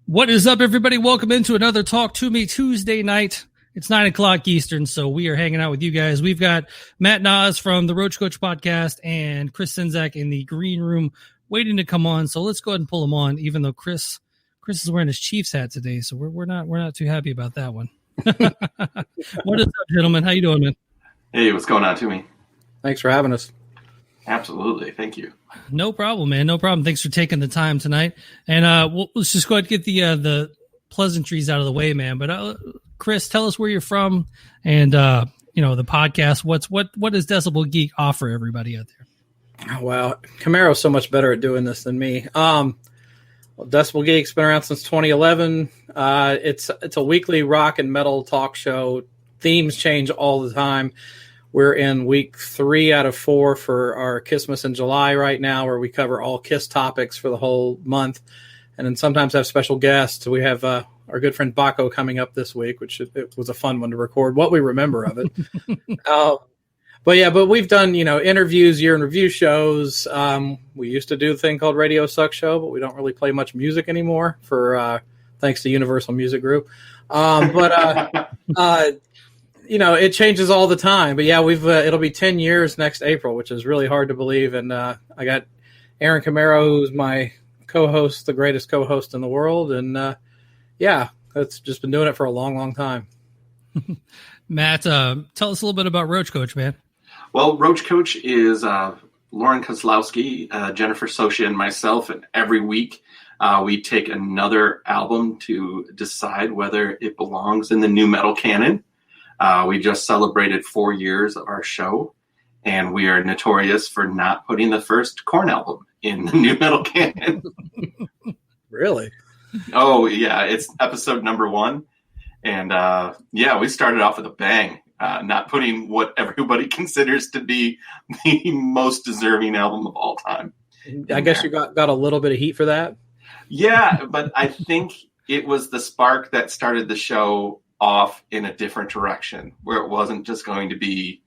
What is up, everybody? Welcome into another Talk Toomey Tuesday night. It's 9 o'clock Eastern, so we are hanging out with you guys. We've got Matt Naas from the Roach Koach podcast and Chris Czynszak in the green room waiting to come on. So let's go ahead and pull them on, even though Chris is wearing his Chiefs hat today, so we're not too happy about that one. What is up, gentlemen? How you doing, man? Hey, what's going on, Toomey? Thanks for having us. Absolutely. Thank you. No problem, man. No problem. Thanks for taking the time tonight. And let's just go ahead and get the pleasantries out of the way, man. But Chris, tell us where you're from and the podcast. What does Decibel Geek offer everybody out there? Well, Camaro's so much better at doing this than me. Decibel Geek's been around since 2011. It's a weekly rock and metal talk show. Themes change all the time. We're in week 3 out of 4 for our Christmas in July right now, where we cover all Kiss topics for the whole month, and then sometimes have special guests. We have our good friend Baco coming up this week, which it was a fun one to record. What we remember of it. But we've done interviews, year in review shows. We used to do a thing called Radio Suck Show, but we don't really play much music anymore for thanks to Universal Music Group. It changes all the time. But yeah, it'll be 10 years next April, which is really hard to believe. And I got Aaron Camaro, who's my co-host, the greatest co-host in the world. And that's just been doing it for a long, long time. Matt, tell us a little bit about Roach Koach, man. Well, Roach Koach is Lauren Kozlowski, Jennifer Socia, and myself. And every week we take another album to decide whether it belongs in the new metal canon. We just celebrated 4 years of our show, and we are notorious for not putting the first Korn album in the new metal canon. Really? Oh, yeah. It's episode number 1. And, we started off with a bang, not putting what everybody considers to be the most deserving album of all time. I guess you got a little bit of heat for that? Yeah, but I think it was the spark that started the show off in a different direction, where it wasn't just going to be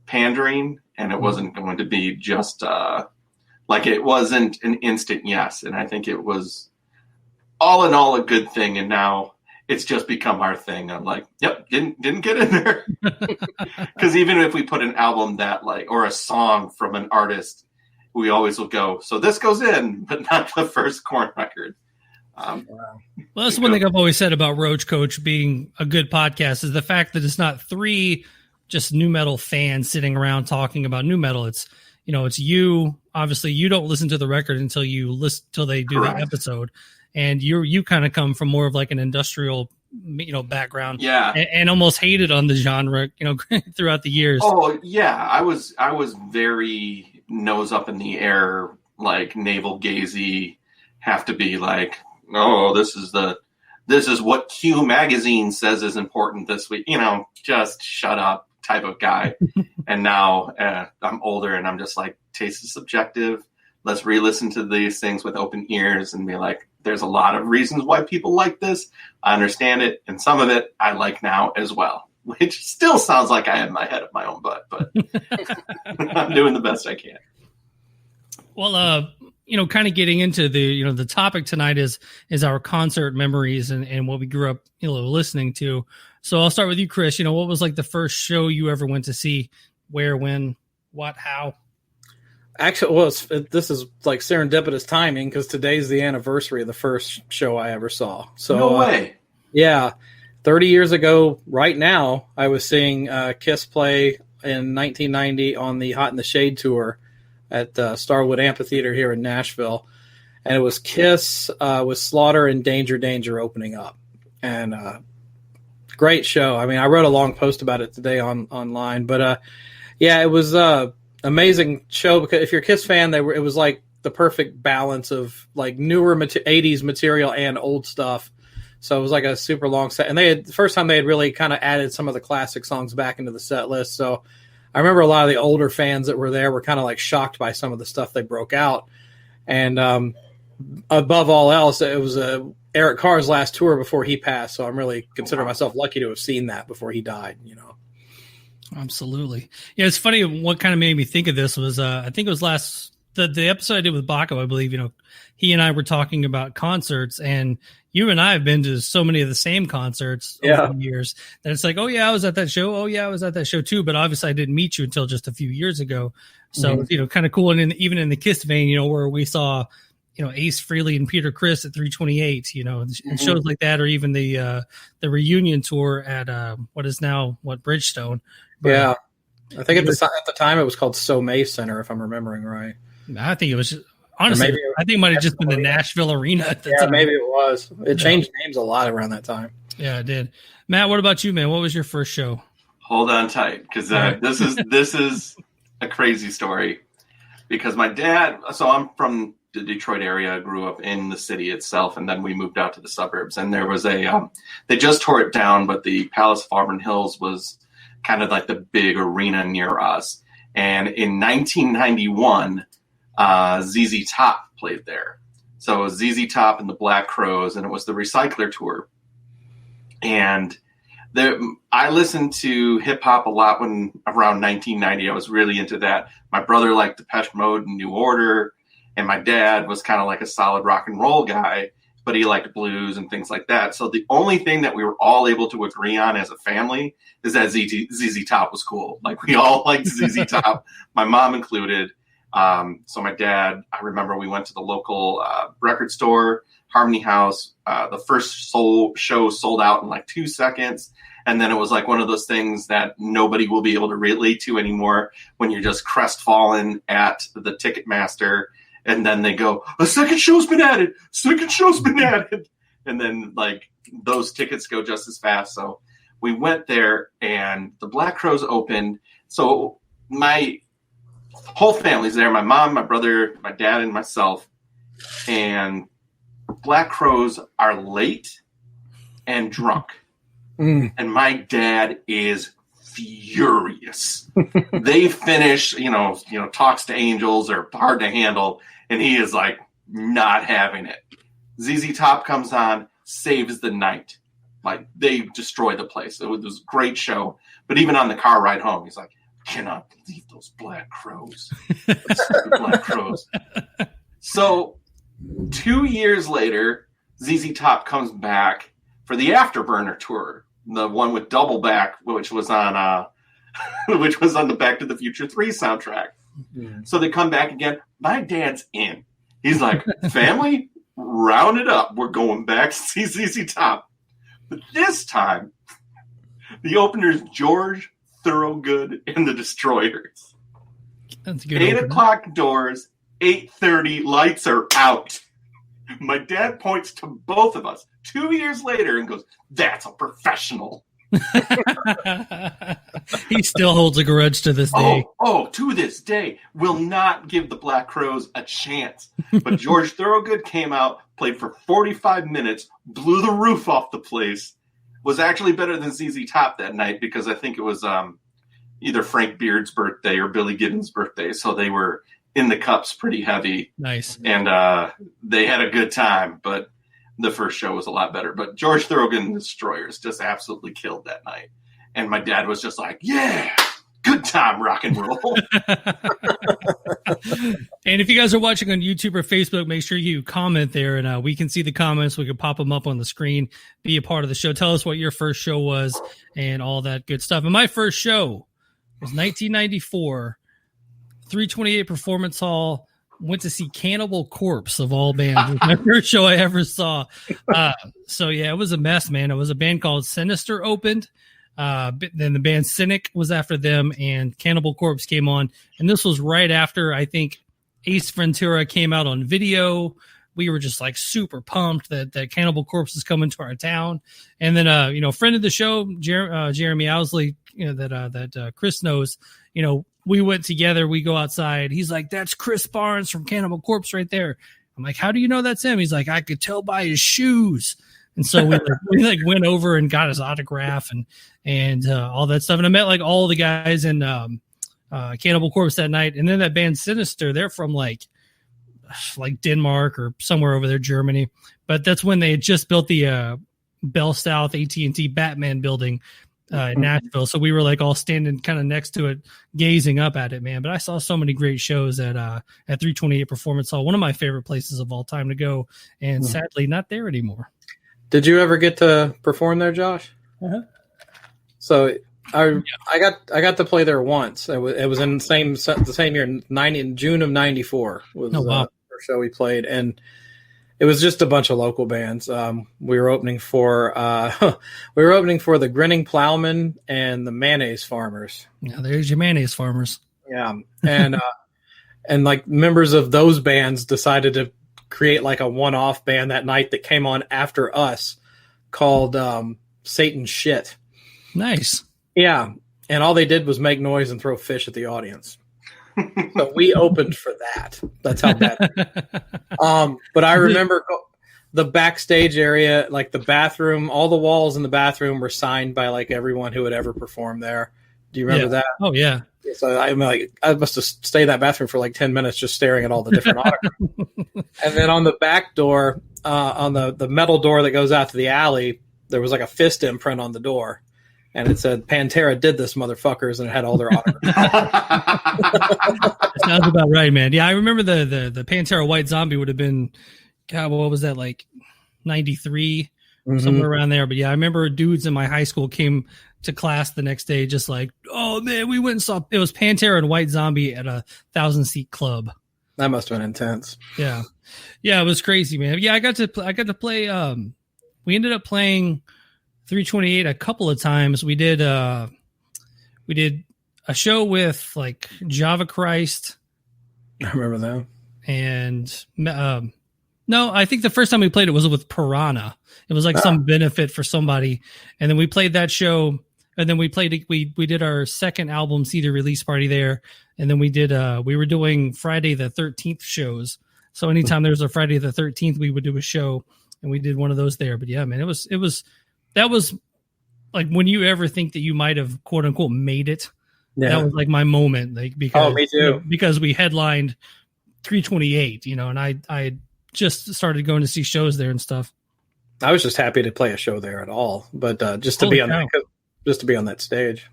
pandering, and it wasn't going to be just it wasn't an instant yes. And I think it was all in all a good thing. And now it's just become our thing. I'm like, yep, didn't get in there. Because even if we put an album that or a song from an artist, we always will go, so this goes in, but not the first Korn record. Well, that's one thing I've always said about Roach Koach being a good podcast is the fact that it's not 3 just new metal fans sitting around talking about new metal. It's you. Obviously, you don't listen to the record until they do Correct. the episode, and you kind of come from more of like an industrial background, and almost hated on the genre throughout the years. Oh yeah, I was very nose up in the air, like navel gazy, have to be like, oh, this is what Q magazine says is important this week. Just shut up type of guy. And now I'm older and I'm just like, taste is subjective. Let's re-listen to these things with open ears and be like, there's a lot of reasons why people like this. I understand it. And some of it I like now as well, which still sounds like I have my head up my own butt, but I'm doing the best I can. Well, kind of getting into the topic tonight is our concert memories and what we grew up, listening to. So I'll start with you, Chris. What was like the first show you ever went to see? Where, when, what, how? Actually, this is like serendipitous timing because today's the anniversary of the first show I ever saw. So no way. 30 years ago, right now, I was seeing Kiss play in 1990 on the Hot in the Shade tour at Starwood Amphitheater here in Nashville. And it was Kiss with Slaughter and Danger Danger opening up. And great show. I mean, I wrote a long post about it today online. But, it was amazing show because if you're a Kiss fan, it was like the perfect balance of like newer 80s material and old stuff. So it was like a super long set. And the first time they had really kind of added some of the classic songs back into the set list. So I remember a lot of the older fans that were there were kind of like shocked by some of the stuff they broke out. And above all else, it was Eric Carr's last tour before he passed. So I'm really consider myself lucky to have seen that before he died, Absolutely. Yeah, it's funny. What kind of made me think of this was, I think it was last the episode I did with Baco, I believe, he and I were talking about concerts, and you and I have been to so many of the same concerts over the years that it's like, oh yeah, I was at that show. Oh yeah, I was at that show too. But obviously I didn't meet you until just a few years ago. So, kind of cool. And even in the Kiss vein, where we saw, Ace Frehley and Peter Criss at 328, and shows like that, or even the reunion tour at what is now Bridgestone. But, I think at the time it was called SoMay Center, if I'm remembering right. I think it was honestly. I think it might have just been the Nashville Arena at the time. Maybe it was. It changed names a lot around that time. Yeah, it did. Matt, what about you, man? What was your first show? Hold on tight, because this is a crazy story. Because my dad, so I'm from the Detroit area, grew up in the city itself, and then we moved out to the suburbs. And there was they just tore it down, but the Palace of Auburn Hills was kind of like the big arena near us. And in 1991, ZZ Top played there. So it was ZZ Top and the Black Crowes, and it was the Recycler Tour. And I listened to hip hop a lot when around 1990. I was really into that. My brother liked Depeche Mode and New Order, and my dad was kind of like a solid rock and roll guy, but he liked blues and things like that. So the only thing that we were all able to agree on as a family is that ZZ Top was cool. Like, we all liked ZZ Top, my mom included. So my dad, I remember we went to the local record store, Harmony House. The first show sold out in like 2 seconds. And then it was like one of those things that nobody will be able to relate to anymore, when you're just crestfallen at the Ticketmaster. And then they go, a second show's been added. And then like those tickets go just as fast. So we went there, and the Black Crowes opened. So my whole family's there. My mom, my brother, my dad, and myself. And Black Crowes are late and drunk. And my dad is furious. They finish, Talks to Angels or Hard to Handle, and he is like not having it. ZZ Top comes on, saves the night. Like, they destroy the place. It was a great show. But even on the car ride home, he's like, I cannot believe those Black Crowes. Black Crowes. So 2 years later, ZZ Top comes back for the Afterburner tour, the one with Double Back, which was on the Back to the Future 3 soundtrack. So they come back again. My dad's in. He's like, family, round it up. We're going back to see ZZ Top. But this time, the opener's George Thorogood and the Destroyers. That's a good 8 opener. o'clock doors, 8:30, lights are out. My dad points to both of us 2 years later and goes, that's a professional. He still holds a grudge to this day. Oh, to this day, will not give the Black Crowes a chance. But George Thorogood came out, played for 45 minutes, blew the roof off the place, was actually better than ZZ Top that night, because I think it was either Frank Beard's birthday or Billy Gibbons' birthday. So they were in the cups pretty heavy. Nice. And they had a good time, but the first show was a lot better. But George Thorogood and the Destroyers just absolutely killed that night. And my dad was just like, yeah, good time, rock and roll. And if you guys are watching on YouTube or Facebook, make sure you comment there, and we can see the comments. We can pop them up on the screen, be a part of the show. Tell us what your first show was and all that good stuff. And my first show was 1994, 328 Performance Hall. Went to see Cannibal Corpse, of all bands. It was my first show I ever saw. So yeah, it was a mess, man. It was a band called Sinister opened. Then the band Cynic was after them, and Cannibal Corpse came on. And this was right after, I think, Ace Ventura came out on video. We were just like super pumped that Cannibal Corpse is coming to our town. And then, friend of the show, Jeremy Owsley, that Chris knows, we went together. We go outside. He's like, that's Chris Barnes from Cannibal Corpse right there. I'm like, how do you know that's him? He's like, I could tell by his shoes. And so we went over and got his autograph and all that stuff. And I met like all the guys in Cannibal Corpse that night. And then that band Sinister, they're from like Denmark or somewhere over there, Germany. But that's when they had just built the Bell South AT&T Batman building. in Nashville. So we were like all standing kind of next to it, gazing up at it, man. But I saw so many great shows at 328 Performance Hall, one of my favorite places of all time to go, and sadly not there anymore. Did you ever get to perform there, Josh? Uh-huh. So I got to play there once. It was in the same year, in June of '94 was the first show we played, and it was just a bunch of local bands. We were opening for the Grinning Plowmen and the Mayonnaise Farmers. Yeah, there's your Mayonnaise Farmers. Yeah, and and like members of those bands decided to create like a one-off band that night that came on after us called Satan Shit. Nice. Yeah, and all they did was make noise and throw fish at the audience. So we opened for that. That's how bad. But I remember the backstage area, like the bathroom, all the walls in the bathroom were signed by like everyone who had ever performed there. Do you remember that? Oh yeah. So I must have stayed in that bathroom for like 10 minutes just staring at all the different autographs. And then on the back door, on the metal door that goes out to the alley, there was like a fist imprint on the door. And it said, Pantera did this, motherfuckers, and it had all their autographs. Sounds about right, man. Yeah, I remember the Pantera White Zombie would have been, God, what was that, like 93, somewhere around there. But yeah, I remember dudes in my high school came to class the next day just like, oh, man, we went and saw, it was Pantera and White Zombie at a 1,000-seat club. That must have been intense. Yeah. Yeah, it was crazy, man. Yeah, I got to play, we ended up playing 328 a couple of times. We did a show with like Java Christ. I remember that. And no, I think the first time we played it was with Piranha. It was like some benefit for somebody, and then we played that show. And then we did our second album CD release party there, and then we were doing Friday the 13th shows. So anytime there was a Friday the 13th, we would do a show, and we did one of those there. But yeah, man, that was like when you ever think that you might have quote unquote made it. Yeah. That was like my moment, like because me too. Because we headlined 328, and I just started going to see shows there and stuff. I was just happy to play a show there at all, but just to be on that stage.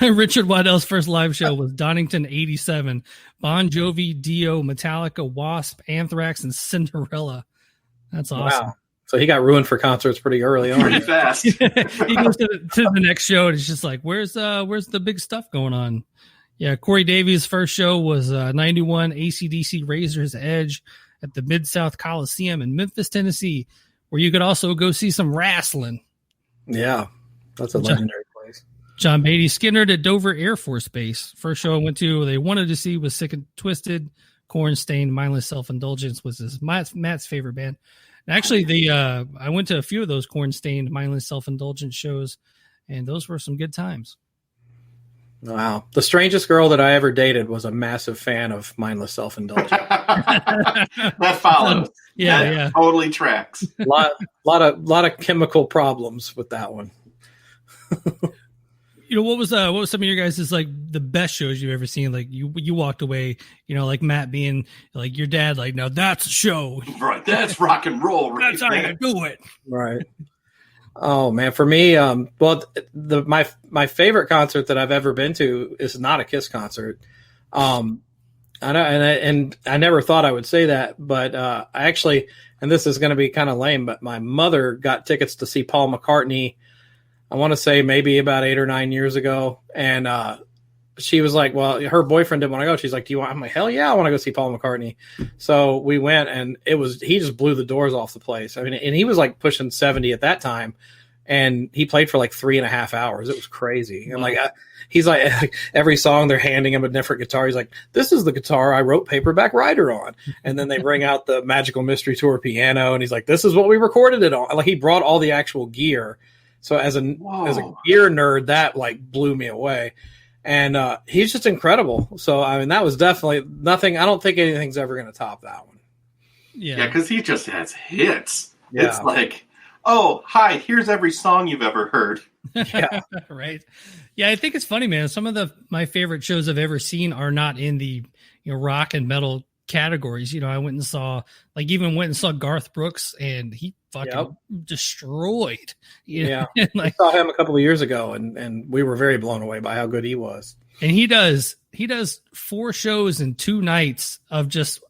Richard Waddell's first live show was Donington 87, Bon Jovi, Dio, Metallica, Wasp, Anthrax, and Cinderella. That's awesome. Wow. So he got ruined for concerts pretty early on. Pretty fast. He goes to the next show and it's just like, where's the big stuff going on? Yeah, Corey Davies' first show was 91 AC/DC Razor's Edge at the Mid-South Coliseum in Memphis, Tennessee, where you could also go see some wrestling. Yeah, that's a legendary place. John Beatty Skinner at Dover Air Force Base. First show I went to, they wanted to see was Sick and Twisted. Corn Stained, Mindless Self-Indulgence was Matt's favorite band. And actually, I went to a few of those Corn Stained, Mindless Self-Indulgence shows, and those were some good times. Wow. The strangest girl that I ever dated was a massive fan of Mindless Self-Indulgence. That follows. Yeah. Totally tracks. lot of chemical problems with that one. What was some of your guys' like the best shows you've ever seen? Like you walked away, like Matt being like your dad, like, no, that's a show. Right. That's rock and roll. Right. That's how you do it. Right. Oh man, for me, my favorite concert that I've ever been to is not a Kiss concert. I never thought I would say that, but I actually, and this is going to be kind of lame, but my mother got tickets to see Paul McCartney. I want to say maybe about 8 or 9 years ago, and she was like, well, her boyfriend didn't want to go. She's like, do you want? I'm like, hell yeah, I want to go see Paul McCartney. So we went, and he just blew the doors off the place. I mean, and he was like pushing 70 at that time, and he played for like 3.5 hours. It was crazy. And like, he's like, every song they're handing him a different guitar. He's like, this is the guitar I wrote Paperback Writer on. And then they bring out the Magical Mystery Tour piano, and he's like, this is what we recorded it on. Like, he brought all the actual gear. So as a gear nerd, that like blew me away. And he's just incredible. So, I mean, that was definitely nothing. I don't think anything's ever going to top that one. Yeah, because he just has hits. Yeah. It's like, oh, hi, here's every song you've ever heard. Yeah. Right. Yeah, I think it's funny, man. Some of my favorite shows I've ever seen are not in the rock and metal categories. I went and saw Garth Brooks, and he fucking destroyed. Yeah, I saw him a couple of years ago, and we were very blown away by how good he was. And he does 4 shows in 2 nights of just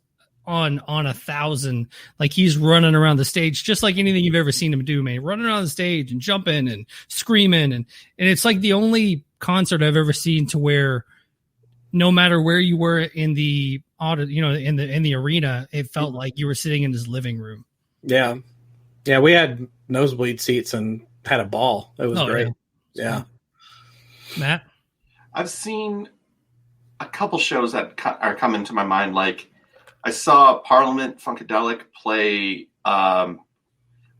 on 1,000. Like, he's running around the stage just like anything you've ever seen him do, man. Running on the stage and jumping and screaming, and it's like the only concert I've ever seen to where no matter where you were in the in the arena, it felt like you were sitting in his living room. Yeah, we had nosebleed seats and had a ball. It was great. Yeah. Matt, I've seen a couple shows that are coming to my mind. Like, I saw Parliament Funkadelic play.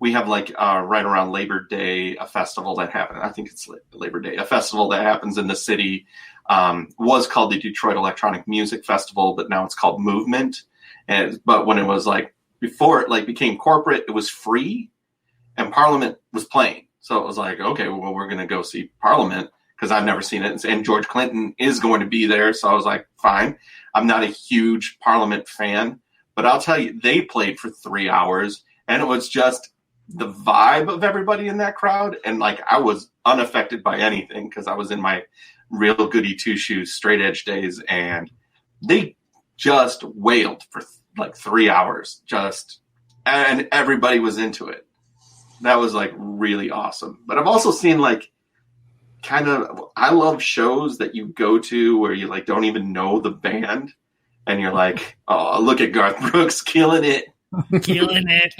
We have right around Labor Day, a festival that happened. I think it's Labor Day, a festival that happens in the city. Was called the Detroit Electronic Music Festival, but now it's called Movement. But when it was before it became corporate, it was free, and Parliament was playing. So it was okay, well, we're going to go see Parliament, because I've never seen it. And George Clinton is going to be there. So I was like, fine. I'm not a huge Parliament fan, but I'll tell you, they played for 3 hours, and it was just the vibe of everybody in that crowd. And I was unaffected by anything because I was in my real goody two shoes, straight edge days. And they just wailed for 3 hours, and everybody was into it. That was really awesome. But I've also seen I love shows that you go to where you don't even know the band, and you're oh, look at Garth Brooks killing it. Killing it.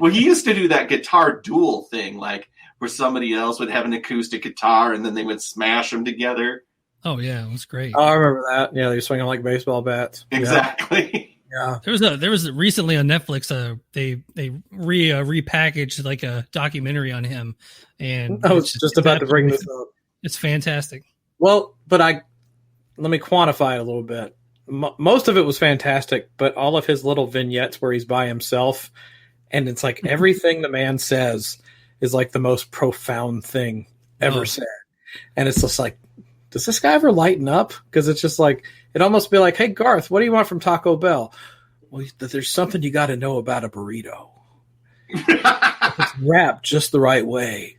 Well, he used to do that guitar duel thing, where somebody else would have an acoustic guitar and then they would smash them together. Oh yeah, it was great. Oh, I remember that. Yeah, they were swinging like baseball bats. Exactly. Yeah. There was recently on Netflix. They repackaged a documentary on him, and I was just about to bring this up. It's fantastic. Well, but let me quantify it a little bit. Most of it was fantastic, but all of his little vignettes where he's by himself, and it's everything the man says is the most profound thing ever said, and it's just does this guy ever lighten up? Because it's just it almost be hey Garth, what do you want from Taco Bell? Well, there's something you got to know about a burrito. If it's wrapped just the right way,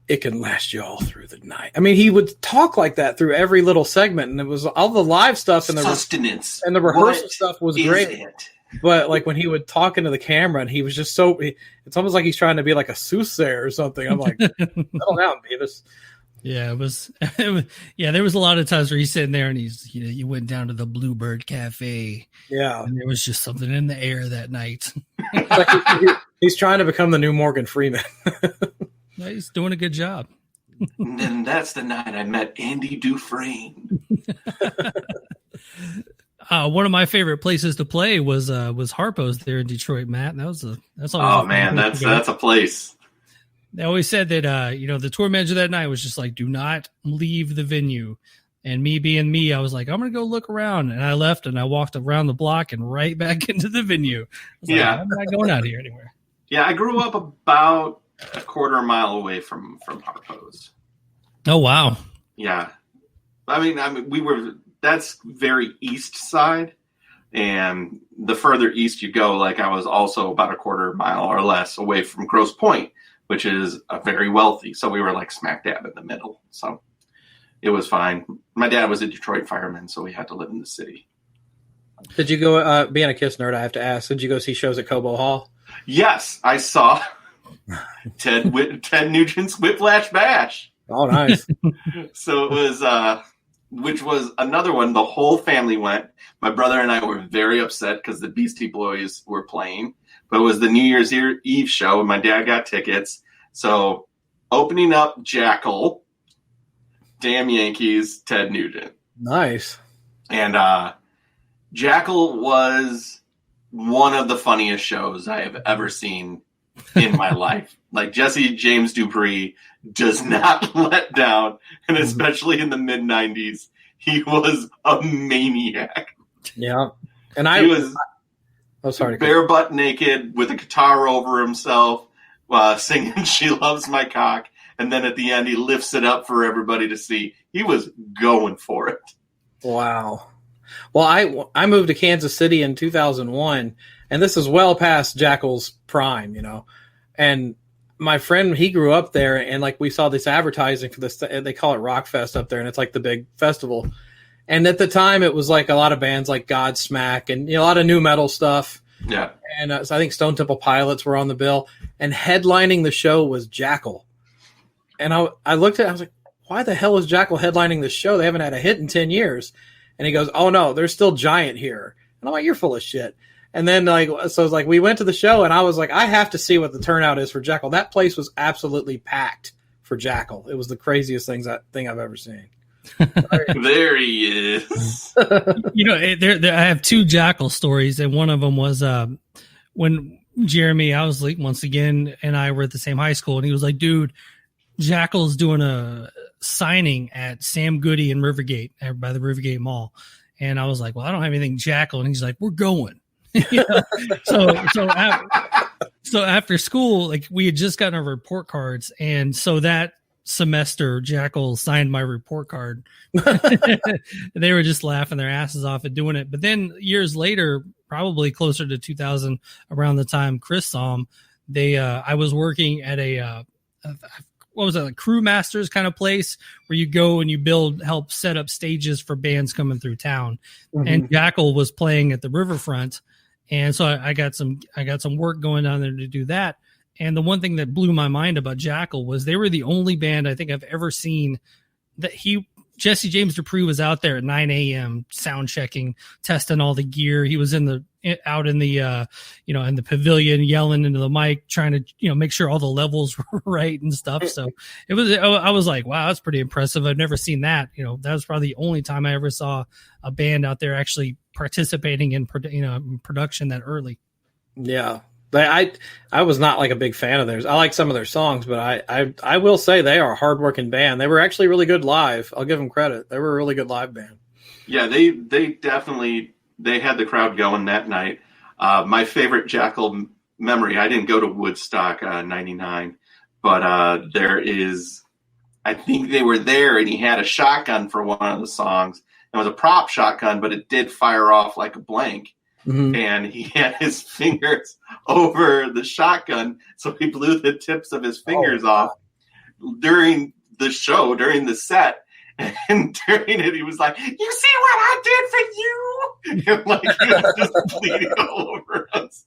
it can last you all through the night. I mean, he would talk like that through every little segment, and it was all the live stuff and sustenance and the rehearsal stuff was great. But when he would talk into the camera, and he was just it's almost like he's trying to be a soothsayer or something. I'm settle down, Beavis. Yeah, it was. Yeah, there was a lot of times where he's sitting there and you went down to the Bluebird Cafe. Yeah, and there was just something in the air that night. He's trying to become the new Morgan Freeman. Yeah, he's doing a good job. And that's the night I met Andy Dufresne. One of my favorite places to play was Harpo's there in Detroit, Matt. That's always that's a place. They always said that the tour manager that night was just do not leave the venue. And me being me, I was I'm gonna go look around, and I left and I walked around the block and right back into the venue. I'm not going out here anywhere. Yeah, I grew up about a quarter mile away from Harpo's. Oh wow. Yeah. I mean that's very east side, and the further east you go, I was also about a quarter mile or less away from Grosse Pointe, which is very wealthy. So we were smack dab in the middle. So it was fine. My dad was a Detroit fireman, so we had to live in the city. Did you go, being a KISS nerd, I have to ask, did you go see shows at Cobo Hall? Yes, I saw Ted Nugent's Whiplash Bash. Oh, nice. So it was, which was another one. The whole family went. My brother and I were very upset because the Beastie Boys were playing. But it was the New Year's Eve show, and my dad got tickets. So opening up Jackal, Damn Yankees, Ted Nugent. Nice. And Jackal was one of the funniest shows I have ever seen in my life. Jesse James Dupree does not let down, and especially in the mid-'90s, he was a maniac. Yeah. And he was bare butt naked with a guitar over himself, singing She Loves My Cock, and then at the end he lifts it up for everybody to see. He was going for it. Wow. Well, I moved to Kansas City in 2001, and this is well past Jackal's prime, and my friend, he grew up there, and like we saw this advertising for this, they call it Rock Fest up there, and it's like the big festival. And at the time, it was like a lot of bands like Godsmack and a lot of new metal stuff. Yeah. And so I think Stone Temple Pilots were on the bill, and headlining the show was Jackal. And I looked at it, I was like, why the hell is Jackal headlining this show? They haven't had a hit in 10 years. And he goes, oh no, there's still Giant here. And I'm like, you're full of shit. And then we went to the show, and I was like, I have to see what the turnout is for Jackal. That place was absolutely packed for Jackal. It was the craziest thing I've ever seen. There he is. I have two Jackal stories, and one of them was when Jeremy Owsley, once again, and I were at the same high school, and he was like, dude, Jackal's doing a signing at Sam Goody in Rivergate, by the Rivergate Mall. And I was like, well, I don't have anything Jackal. And he's like, we're going. So after school, like we had just gotten our report cards. And so that semester, Jackal signed my report card. They were just laughing their asses off at doing it. But then years later, probably closer to 2000, around the time Chris saw him, I was working at a Crew Masters kind of place where you go and you help set up stages for bands coming through town. Mm-hmm. And Jackal was playing at the riverfront. And so I got some work going down there to do that. And the one thing that blew my mind about Jackal was they were the only band I think I've ever seen that Jesse James Dupree was out there at 9 a.m. sound checking, testing all the gear. He was in the pavilion yelling into the mic, trying to, make sure all the levels were right and stuff. So I was like, wow, that's pretty impressive. I've never seen that. That was probably the only time I ever saw a band out there actually participating in production that early. Yeah. I was not like a big fan of theirs. I like some of their songs, but I will say they are a hardworking band. They were actually really good live. I'll give them credit. They were a really good live band. Yeah, they definitely, they had the crowd going that night. My favorite Jackal memory, I didn't go to Woodstock 99, but I think they were there, and he had a shotgun for one of the songs. It was a prop shotgun, but it did fire off like a blank. Mm-hmm. And he had his fingers over the shotgun, so he blew the tips of his fingers off during the show, during the set. And during it, he was like, "You see what I did for you?" And like he was just bleeding all over us.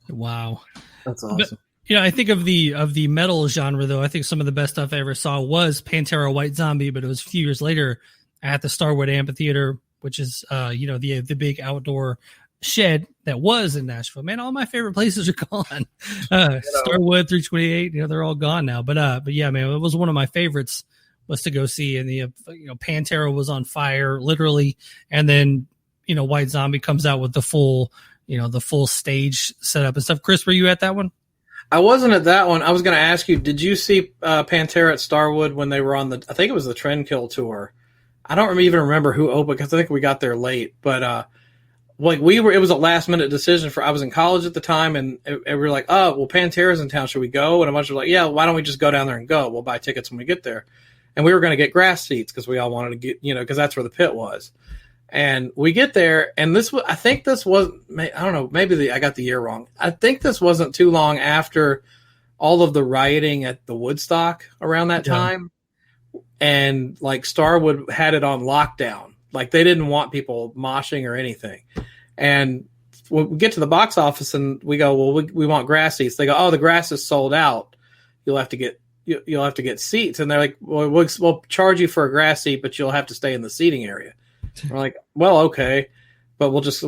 Wow, that's awesome. But, I think of the metal genre, though. I think some of the best stuff I ever saw was Pantera, White Zombie, but it was a few years later at the Starwood Amphitheater, which is, the big outdoor shed that was in Nashville. Man, all my favorite places are gone. Starwood, 328, they're all gone now. But yeah, man, it was one of my favorites was to go see. And Pantera was on fire, literally. And then, White Zombie comes out with the full stage setup and stuff. Chris, were you at that one? I wasn't at that one. I was going to ask you, did you see Pantera at Starwood when they were on I think it was the Trendkill tour? I don't even remember who opened because I think we got there late, but it was a last minute decision I was in college at the time, and we were like, oh, well, Pantera's in town. Should we go? And a bunch of like, yeah, why don't we just go down there and go? We'll buy tickets when we get there. And we were going to get grass seats because we all wanted to get, because that's where the pit was. And we get there, and I think this was, I don't know, maybe I got the year wrong. I think this wasn't too long after all of the rioting at the Woodstock around that time. And like Starwood had it on lockdown. Like they didn't want people moshing or anything. And we get to the box office and we go, well, we want grass seats. They go, oh, the grass is sold out. You'll have to get seats. And they're like, well, we'll charge you for a grass seat, but you'll have to stay in the seating area. We're like, well, okay, but we'll just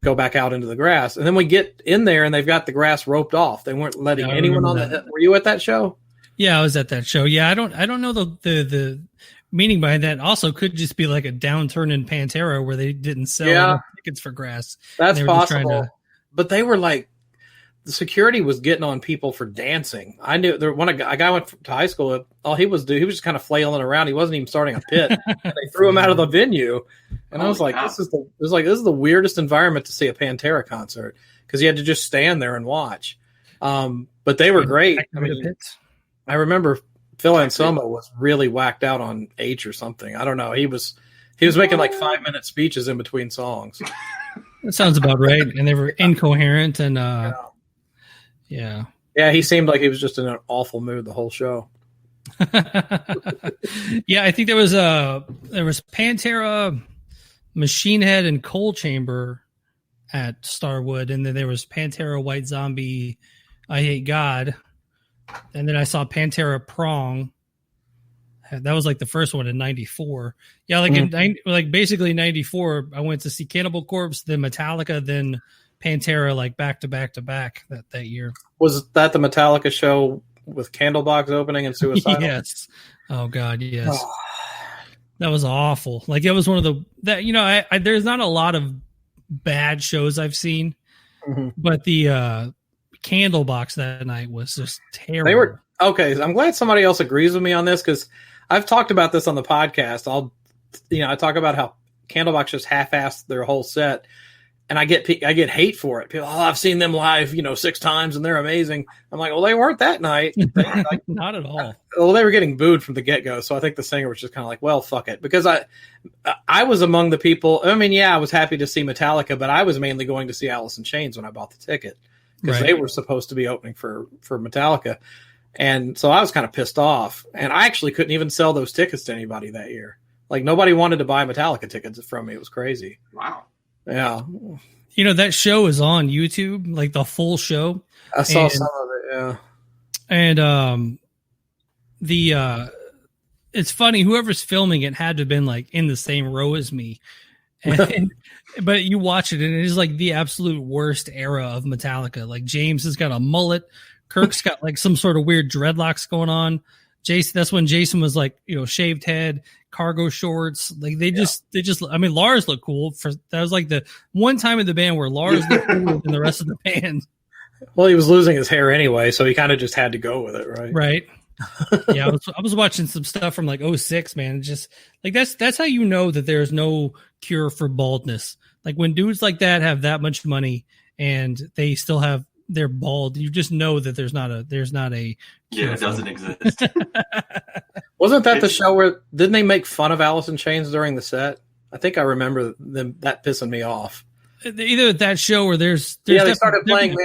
go back out into the grass. And then we get in there and they've got the grass roped off. They weren't letting anyone on the. Were you at that show? Yeah, I was at that show. Yeah, I don't know the meaning behind that. Also, could just be like a downturn in Pantera where they didn't sell enough tickets for grass. That's possible. But they were like, the security was getting on people for dancing. I knew a guy went to high school. All he was just kind of flailing around. He wasn't even starting a pit. They threw him out of the venue, and I was like, "This is the weirdest environment to see a Pantera concert," because you had to just stand there and watch. But they were great. I remember Phil Anselmo was really whacked out on H or something. I don't know. He was He was making like 5-minute speeches in between songs. That sounds about right. And they were incoherent and yeah. Yeah, he seemed like he was just in an awful mood the whole show. Yeah, I think there was Pantera, Machine Head, and Coal Chamber at Starwood, and then there was Pantera, White Zombie, I Hate God, and then I saw Pantera Prong. That was like the first one in '94. Yeah, like basically '94. I went to see Cannibal Corpse, then Metallica, then Pantera, like back to back to back that year. Was that the Metallica show with Candlebox opening and Suicidal? Yes. Oh God, yes. That was awful. Like it was one of the there's not a lot of bad shows I've seen, but the Candlebox that night was just terrible. They were okay. I'm glad somebody else agrees with me on this because I've talked about this on the podcast. I talk about how Candlebox just half-assed their whole set, and I get hate for it. People, I've seen them live, 6 times, and they're amazing. I'm like, well, they weren't that night. Not at all. Well, they were getting booed from the get-go, so I think the singer was just kind of like, well, fuck it. Because I was among the people. I mean, yeah, I was happy to see Metallica, but I was mainly going to see Alice in Chains when I bought the ticket because they were supposed to be opening for Metallica. And so I was kind of pissed off. And I actually couldn't even sell those tickets to anybody that year. Like, nobody wanted to buy Metallica tickets from me. It was crazy. Wow. Yeah. That show is on YouTube, like the full show. I saw some of it, yeah. And it's funny, whoever's filming it had to have been like in the same row as me. But you watch it and it is like the absolute worst era of Metallica. Like James has got a mullet. Kirk's got like some sort of weird dreadlocks going on. Jason, that's when Jason was like, shaved head, cargo shorts. Like they just, I mean, Lars looked cool. That was like the one time in the band where Lars looked cooler than the rest of the band. Well, he was losing his hair anyway, so he kind of just had to go with it, right? Right. Yeah, I was watching some stuff from like 06, man. It's just like that's how you know that there's no cure for baldness. Like when dudes like that have that much money and they're bald, you just know that there's not a yeah, it doesn't exist. Wasn't that the show where didn't they make fun of Alice in Chains during the set? I think I remember that pissing me off. Either that show or there's they started playing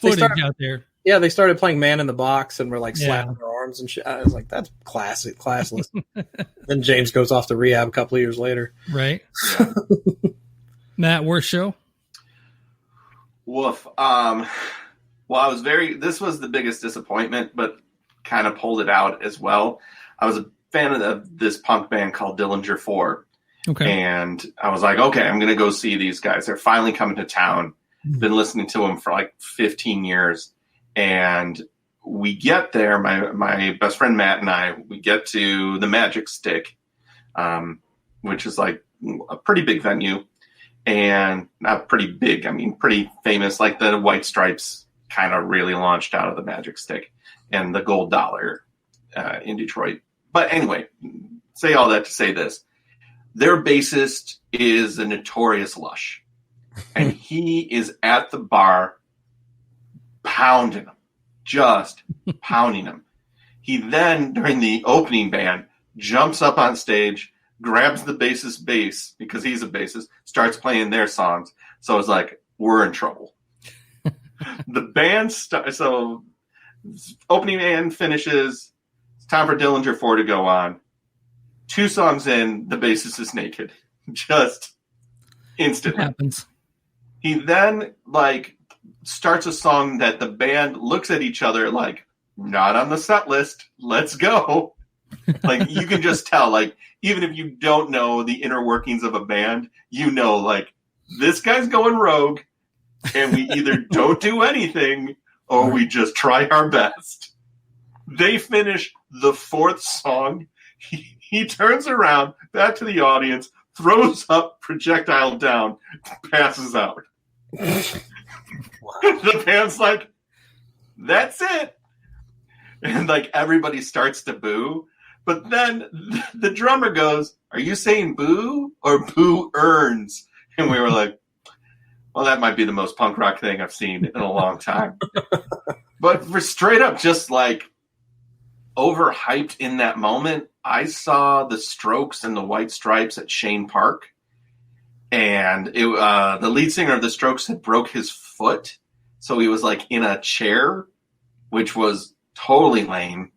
footage out there. Yeah, they started playing Man in the Box and were like slapping their arms and shit. I was like, that's classless. Then James goes off to rehab a couple of years later. Right. Yeah. Matt, worst show? Woof. Well, this was the biggest disappointment, but kind of pulled it out as well. I was a fan of this punk band called Dillinger 4. Okay. And I was like, okay, I'm going to go see these guys. They're finally coming to town. Been listening to them for like 15 years. And we get there, my best friend Matt and I, we get to the Magic Stick, which is like a pretty big venue. And not pretty big, I mean, pretty famous, like the White Stripes kind of really launched out of the Magic Stick and the Gold Dollar in Detroit. But anyway, say all that to say this. Their bassist is a notorious lush. And he is at the bar pounding them, just pounding them. He then, during the opening band, jumps up on stage, grabs the bassist's bass, because he's a bassist, starts playing their songs. So it's like, we're in trouble. The band so opening band finishes. It's time for Dillinger 4 to go on. 2 songs in, the bassist is naked. Just instantly. It happens. He then starts a song that the band looks at each other like, not on the set list. Let's go. You can just tell, even if you don't know the inner workings of a band, this guy's going rogue, and we either don't do anything or we just try our best. They finish the 4th song. He turns around, back to the audience, throws up, projectile down, passes out. The band's like, that's it. And everybody starts to boo. But then the drummer goes, are you saying boo or boo earns? And we were like, well, that might be the most punk rock thing I've seen in a long time. But for straight up, just overhyped in that moment. I saw the Strokes and the White Stripes at Shane Park, and the lead singer of the Strokes had broke his foot, so he was like in a chair, which was totally lame.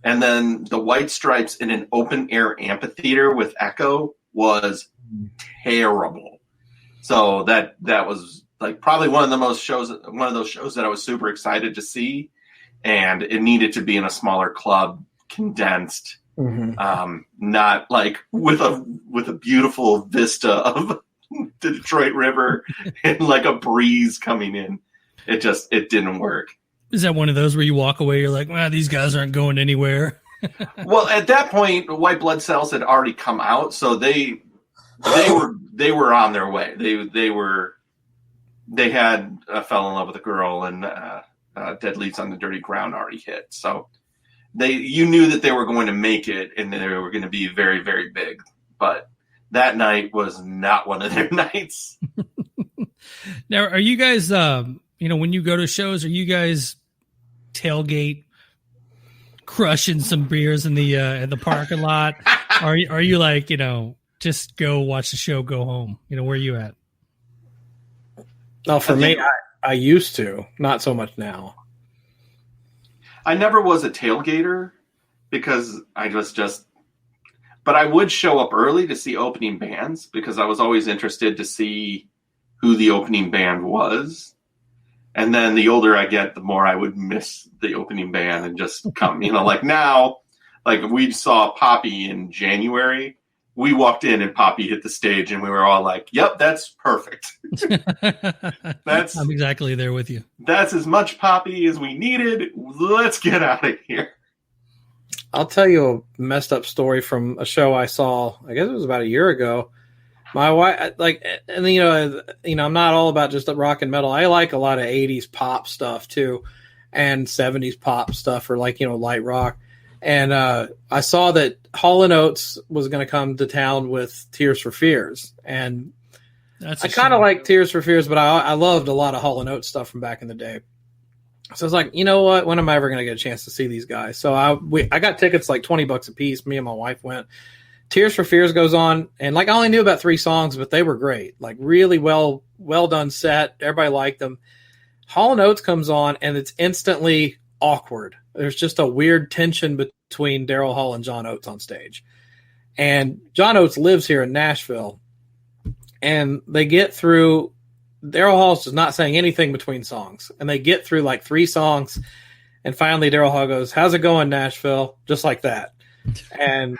And then the White Stripes in an open air amphitheater with echo was terrible. So that was like probably one of those shows that I was super excited to see, and it needed to be in a smaller club, condensed, not like with a beautiful vista of the Detroit River and like a breeze coming in. It didn't work. Is that one of those where you walk away, you're like, wow, these guys aren't going anywhere? Well, at that point, White Blood Cells had already come out, so they were on their way. They had Fell in Love with a Girl and Dead Leaves on the Dirty Ground already hit. So you knew that they were going to make it and they were going to be very, very big. But that night was not one of their nights. Now, are you guys, when you go to shows, are you guys tailgate crushing some beers in the parking lot? Are you like, just go watch the show, go home? Where are you at? No, for me, I used to, not so much now. I never was a tailgater because I but I would show up early to see opening bands because I was always interested to see who the opening band was. And then the older I get, the more I would miss the opening band and just come, like now, like we saw Poppy in January. We walked in and Poppy hit the stage and we were all like, yep, that's perfect. I'm exactly there with you. That's as much Poppy as we needed. Let's get out of here. I'll tell you a messed up story from a show I saw, I guess it was about a year ago. My wife, I'm not all about just the rock and metal. I like a lot of 80s pop stuff too, and 70s pop stuff, or light rock. And I saw that Hall & Oates was going to come to town with Tears for Fears. And I kind of like Tears for Fears, but I loved a lot of Hall & Oates stuff from back in the day. So I was like, you know what? When am I ever going to get a chance to see these guys? So I got tickets like $20 a piece. Me and my wife went. Tears for Fears goes on, and I only knew about 3 songs, but they were great. Like really well done set. Everybody liked them. Hall & Oates comes on, and it's instantly awkward. There's just a weird tension between Daryl Hall and John Oates on stage. And John Oates lives here in Nashville, and they get through. Daryl Hall's just not saying anything between songs, and they get through like 3 songs, and finally Daryl Hall goes, "How's it going, Nashville?" Just like that. And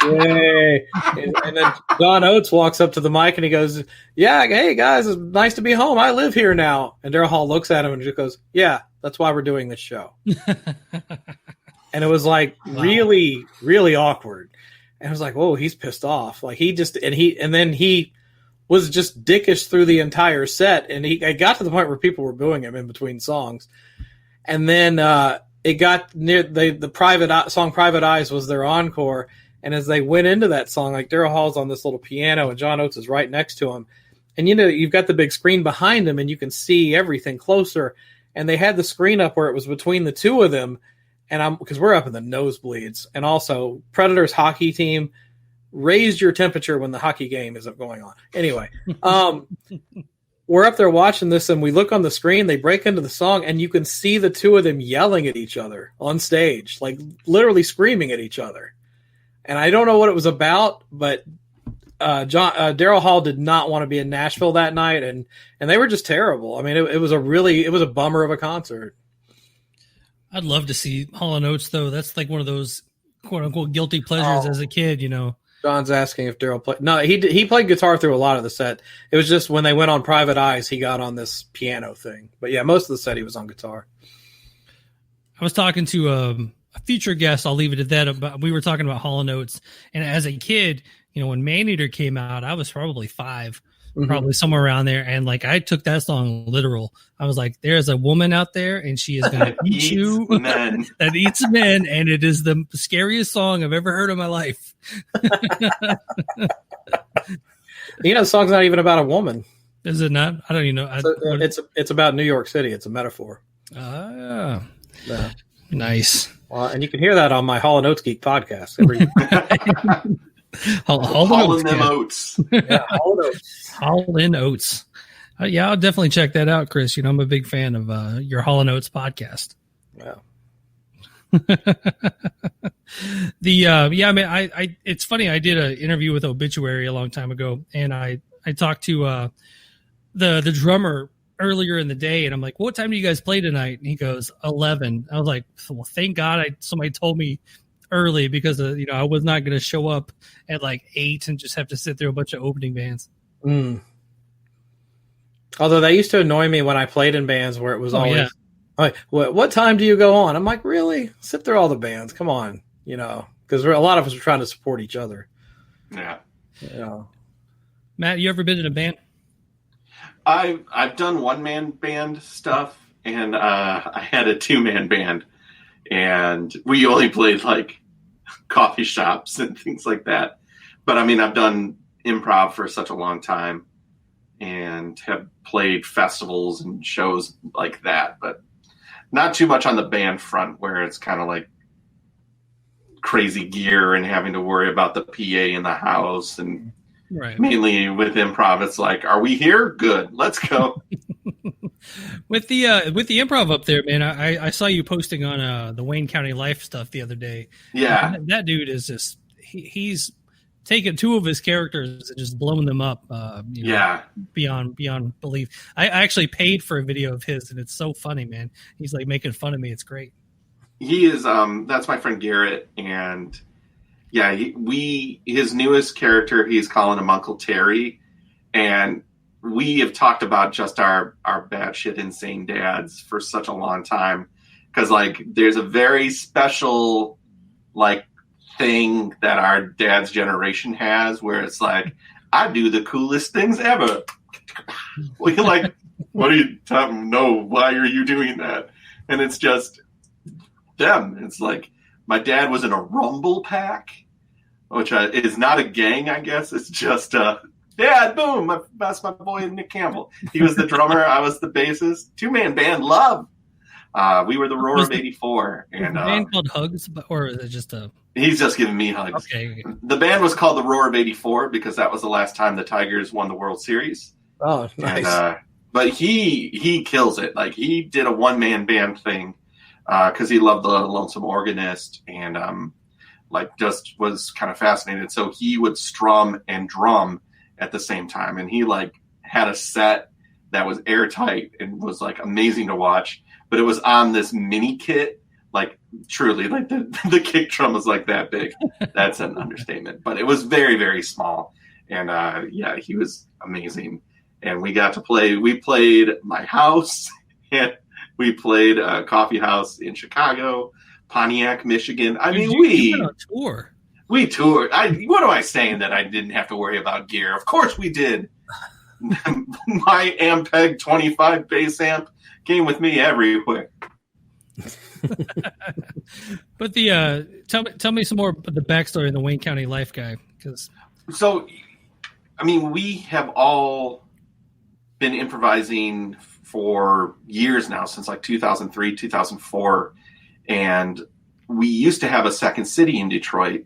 yay! And then John Oates walks up to the mic and he goes, "Yeah, hey guys, it's nice to be home. I live here now." And Daryl Hall looks at him and just goes, "Yeah, that's why we're doing this show." And it was like really, really awkward. And I was like, "Whoa, he's pissed off." Like he was just dickish through the entire set, and it got to the point where people were booing him in between songs. And then it got near the Private Eyes was their encore, and as they went into that song, like Daryl Hall's on this little piano and John Oates is right next to him, and you've got the big screen behind him and you can see everything closer, and they had the screen up where it was between the two of them, and because we're up in the nosebleeds, and also Predators hockey team, raise your temperature when the hockey game isn't going on. Anyway, we're up there watching this, and we look on the screen, they break into the song, and you can see the two of them yelling at each other on stage, like literally screaming at each other. And I don't know what it was about, but Daryl Hall did not want to be in Nashville that night, and they were just terrible. I mean, it was a bummer of a concert. I'd love to see Hall & Oates, though. That's like one of those quote-unquote guilty pleasures as a kid, John's asking if Daryl played. No, he played guitar through a lot of the set. It was just when they went on Private Eyes, he got on this piano thing. But yeah, most of the set he was on guitar. I was talking to a future guest. I'll leave it at that. We were talking about Hall & Oates, and as a kid, when Maneater came out, I was probably 5, probably somewhere around there, and like I took that song literal. I was like, "There's a woman out there, and she is going to eat you." Men. That eats men, and it is the scariest song I've ever heard in my life. The song's not even about a woman. Is it not? I don't even know. It's about New York City. It's a metaphor. Ah, yeah. Nice. Well, and you can hear that on my Hall & Oates Geek podcast. Hauling them oats. Yeah, Hall & Oates. Yeah, I'll definitely check that out, Chris. I'm a big fan of your Hall & Oates podcast. Yeah. It's funny. I did an interview with Obituary a long time ago, and I talked to the drummer earlier in the day, and I'm like, "What time do you guys play tonight?" And he goes, 11. I was like, "Well, thank God somebody told me early, because I was not going to show up at like 8 and just have to sit through a bunch of opening bands." Mm. Although that used to annoy me when I played in bands where it was always, like, what time do you go on? I'm like, really? Sit through all the bands. Come on, because a lot of us are trying to support each other. Yeah. Matt, you ever been in a band? I've done one-man band stuff, and I had a two-man band, and we only played like coffee shops and things like that. But I mean, I've done improv for such a long time and have played festivals and shows like that, but not too much on the band front, where it's kind of like crazy gear and having to worry about the PA in the house. And right. Mainly with improv, it's like, are we here? Good, let's go. With the improv up there, man, I saw you posting on the Wayne County Lyfe stuff the other day. Yeah, that dude is just he's taken two of his characters and just blown them up. Beyond belief. I actually paid for a video of his, and it's so funny, man. He's like making fun of me. It's great. He is. That's my friend Garrett, and yeah, his newest character, he's calling him Uncle Terry, and we have talked about just our batshit insane dads for such a long time, because like there's a very special like thing that our dad's generation has, where it's like, I do the coolest things ever. We're like, what are you talking? No, why are you doing that? And it's just them. It's like, my dad was in a rumble pack, which is not a gang, I guess. It's just Dad, boom, that's my boy Nick Campbell. He was the drummer, I was the bassist. Two-man band, love. We were the Roar of 84. And the band called Hugs, or is it just a... He's just giving me hugs. Okay. The band was called the Roar of 84 because that was the last time the Tigers won the World Series. Oh, nice. And, but he kills it. Like, he did a one-man band thing because he loved the Lonesome Organist, and just was kind of fascinated. So he would strum and drum at the same time, and he like had a set that was airtight and was like amazing to watch. But it was on this mini kit. Like, truly, like the kick drum was like that big. That's an understatement. But it was very, very small. And he was amazing. And we got to play. We played my house, and we played a coffee house in Chicago, Pontiac, Michigan. I mean, we went on tour. We toured. What am I saying that I didn't have to worry about gear? Of course we did. My Ampeg 25 bass amp came with me everywhere. But tell me some more about the backstory of the Wayne County Lyfe guy, So, I mean, we have all been improvising for years now, since like 2003, 2004, and we used to have a second city in Detroit,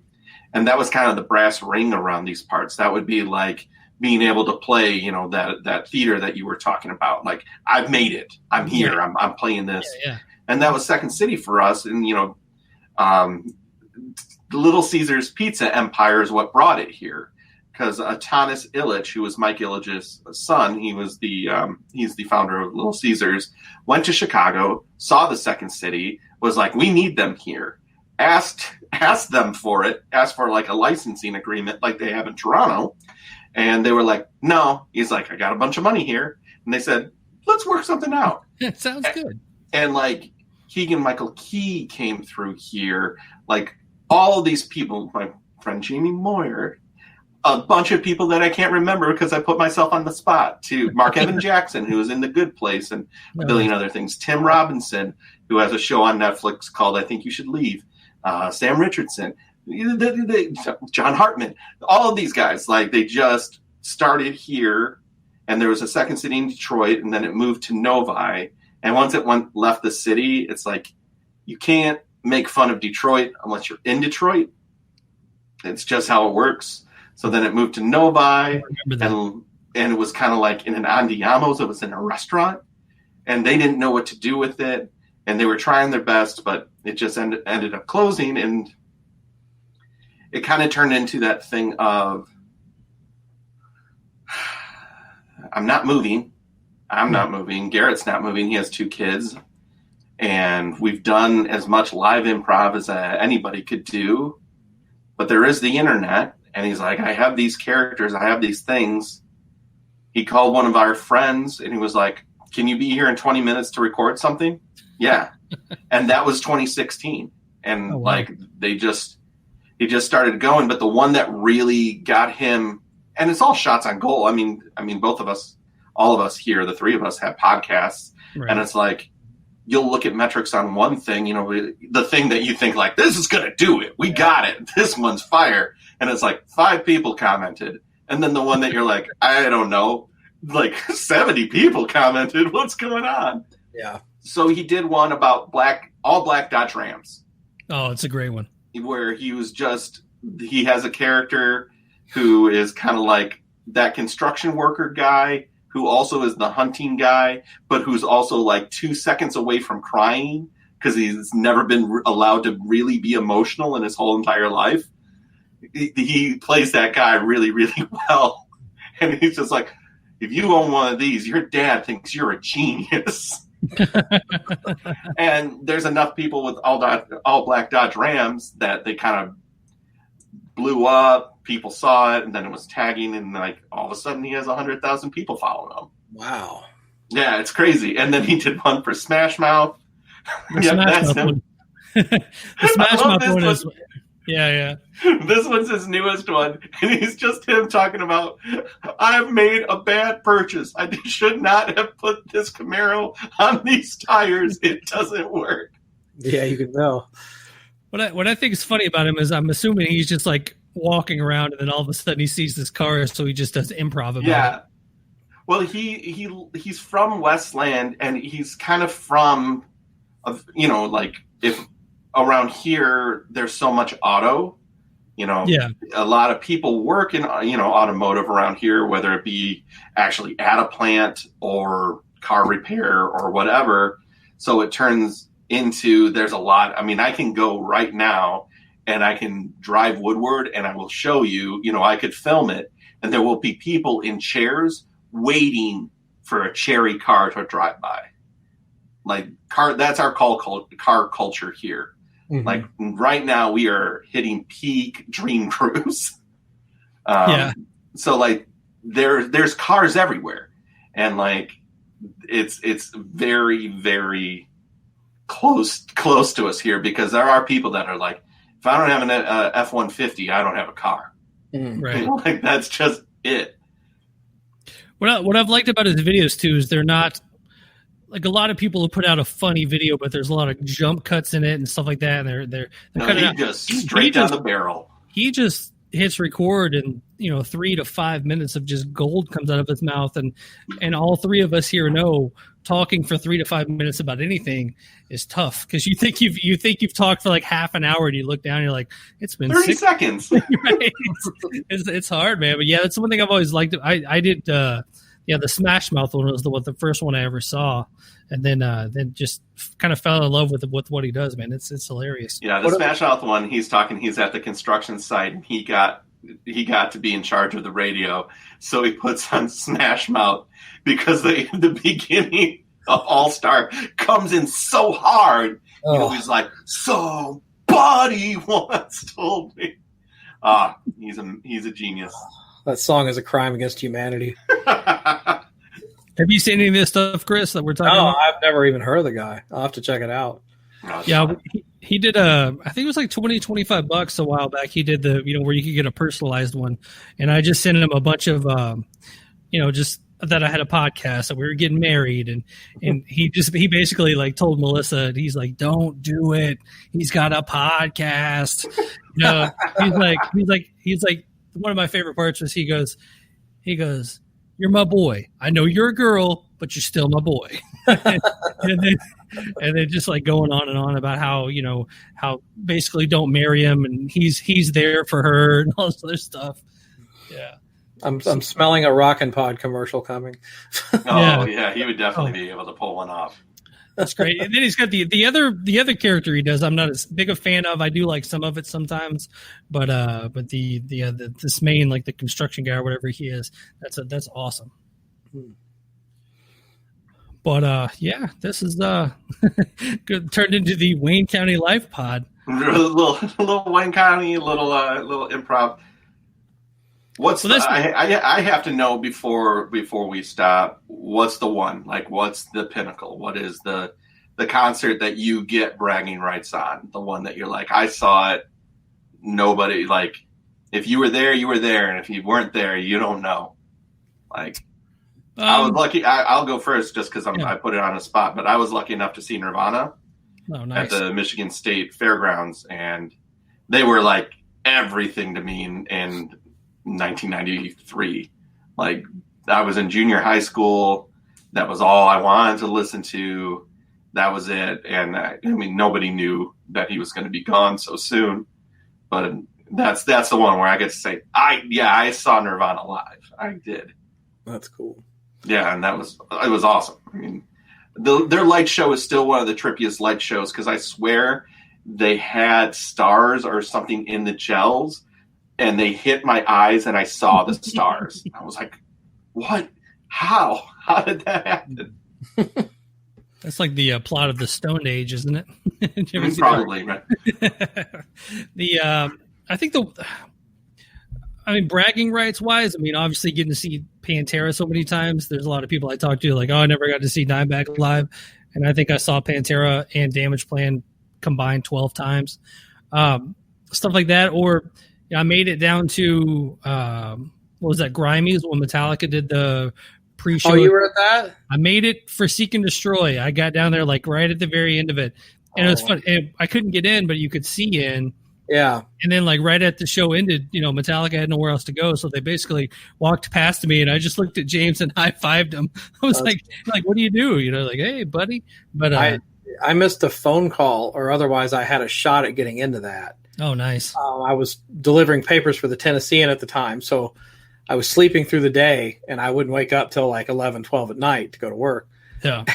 and that was kind of the brass ring around these parts. That would be like being able to play, that theater that you were talking about. Like, I've made it. I'm here. Yeah. I'm playing this. Yeah. And that was Second City for us. And, Little Caesars Pizza Empire is what brought it here. Because Tanis Illich, who was Mike Illich's son, he's the founder of Little Caesars, went to Chicago, saw the Second City, was like, we need them here. Asked them for it, asked for like a licensing agreement like they have in Toronto. And they were like, no. He's like, I got a bunch of money here. And they said, let's work something out. That sounds good. And like Keegan-Michael Key came through here. Like all of these people, my friend Jamie Moyer, a bunch of people that I can't remember because I put myself on the spot, to Mark Evan Jackson, who was in The Good Place and a billion other things. Tim Robinson, who has a show on Netflix called I Think You Should Leave. Sam Richardson, John Hartman, all of these guys, like they just started here, and there was a second city in Detroit, and then it moved to Novi. And once it left the city, it's like you can't make fun of Detroit unless you're in Detroit. It's just how it works. So then it moved to Novi, and it was kind of like in an Andiamo's. It was in a restaurant, and they didn't know what to do with it, and they were trying their best, but it just ended up closing, and it kind of turned into that thing of, I'm not moving. Garrett's not moving. He has 2 kids, and we've done as much live improv as anybody could do, but there is the internet. And he's like, I have these characters. I have these things. He called one of our friends and he was like, can you be here in 20 minutes to record something? Yeah. And that was 2016. And like, he just started going. But the one that really got him, and it's all shots on goal. I mean, both of us, all of us here, the 3 of us have podcasts. Right. And it's like, you'll look at metrics on one thing, the thing that you think like, this is going to do it. We got it. This one's fire. And it's like 5 people commented. And then the one that you're like, I don't know, like 70 people commented. What's going on? Yeah. So he did one about all black Dodge Rams. Oh, it's a great one. Where he has a character who is kind of like that construction worker guy who also is the hunting guy, but who's also like 2 seconds away from crying because he's never been allowed to really be emotional in his whole entire life. He plays that guy really, really well. And he's just like, if you own one of these, your dad thinks you're a genius. And there's enough people with all black Dodge Rams that they kind of blew up. People saw it, and then it was tagging, and like all of a sudden he has 100,000 people following him. Wow. Yeah, it's crazy. And then he did one for Smash Mouth. Yeah, that's him. The Smash Mouth one is... Yeah. This one's his newest one, and he's just him talking about, I've made a bad purchase. I should not have put this Camaro on these tires. It doesn't work. Yeah, you can tell. What I think is funny about him is I'm assuming he's just like walking around, and then all of a sudden he sees this car, so he just does improv about it. Well, he's from Westland, and he's kind of from, like if around here there's so much auto, a lot of people work in automotive around here, whether it be actually at a plant or car repair or whatever. So it turns into there's a lot. I mean, I can go right now and I can drive Woodward and I will show you, I could film it, and there will be people in chairs waiting for a cherry car to drive by. Like that's our car culture here. Mm-hmm. Like right now we are hitting peak dream cruise. So like there's cars everywhere, and like it's very, very close to us here, because there are people that are like, if I don't have an F-150, I don't have a car. Right. Like that's just it. What I've liked about his videos too is they're not like a lot of people who put out a funny video, but there's a lot of jump cuts in it and stuff like that. And they're cutting out just straight down the barrel. He just hits record, and 3 to 5 minutes of just gold comes out of his mouth, and all 3 of us here know talking for 3 to 5 minutes about anything is tough, because you think you've talked for like half an hour, and you look down and you're like, it's been 30 seconds. Right? It's hard, man. But yeah, that's one thing I've always liked. I did the Smash Mouth one was the first one I ever saw, and then just kind of fell in love with what he does, man. It's hilarious. Yeah, the Smash Mouth one, he's at the construction site, and he got to be in charge of the radio, so he puts on Smash Mouth because the beginning of All Star comes in so hard. Oh. He's like, somebody once told me. He's a genius. That song is a crime against humanity. Have you seen any of this stuff, Chris, that we're talking about? No, I've never even heard of the guy. I'll have to check it out. Yeah, he did I think it was like $20-$25 a while back. He did the, where you could get a personalized one. And I just sent him a bunch of, just that I had a podcast, that we were getting married. And he basically like told Melissa, he's like, don't do it. He's got a podcast. He's like, one of my favorite parts was he goes, you're my boy. I know you're a girl, but you're still my boy. and And then just like going on and on about how, how basically don't marry him and he's there for her and all this other stuff. Yeah. I'm smelling a Rockin' Pod commercial coming. Yeah, he would definitely be able to pull one off. That's great. And then he's got the other character he does. I'm not as big a fan of. I do like some of it sometimes, but this main, like the construction guy or whatever he is, that's awesome. But this is good, turned into the Wayne County Lyfe pod. little Wayne County, little improv. I have to know before we stop, what's the one? Like, what's the pinnacle? What is the concert that you get bragging rights on? The one that you're like, I saw it. Nobody, like, if you were there, you were there. And if you weren't there, you don't know. Like, I was lucky. I'll go first just because I put it on a spot. But I was lucky enough to see Nirvana at the Michigan State Fairgrounds. And they were like everything to me in 1993. Like, I was in junior high school. That was all I wanted to listen to. That was it. And I mean, nobody knew that he was going to be gone so soon. But that's the one where I get to say, I saw Nirvana live. I did. That's cool. Yeah, and it was awesome. I mean, their light show is still one of the trippiest light shows because I swear they had stars or something in the gels. And they hit my eyes, and I saw the stars. I was like, "What? How? How did that happen?" That's like the plot of the Stone Age, isn't it? Probably, right? Bragging rights wise, I mean, obviously getting to see Pantera so many times. There's a lot of people I talk to like, "Oh, I never got to see Dimebag live," and I think I saw Pantera and Damage Plan combined 12 times. Stuff like that, or. I made it down to what was that? Grimey's when Metallica did the pre-show. Oh, you were at that? I made it for Seek and Destroy. I got down there like right at the very end of it, and it was fun. And I couldn't get in, but you could see in. Yeah. And then like right at the show ended, Metallica had nowhere else to go, so they basically walked past me, and I just looked at James and high-fived him. I was like, what do you do? Like, hey, buddy. But I missed a phone call, or otherwise I had a shot at getting into that. Oh, nice. I was delivering papers for the Tennessean at the time, so I was sleeping through the day, and I wouldn't wake up till like 11, 12 at night to go to work. Yeah.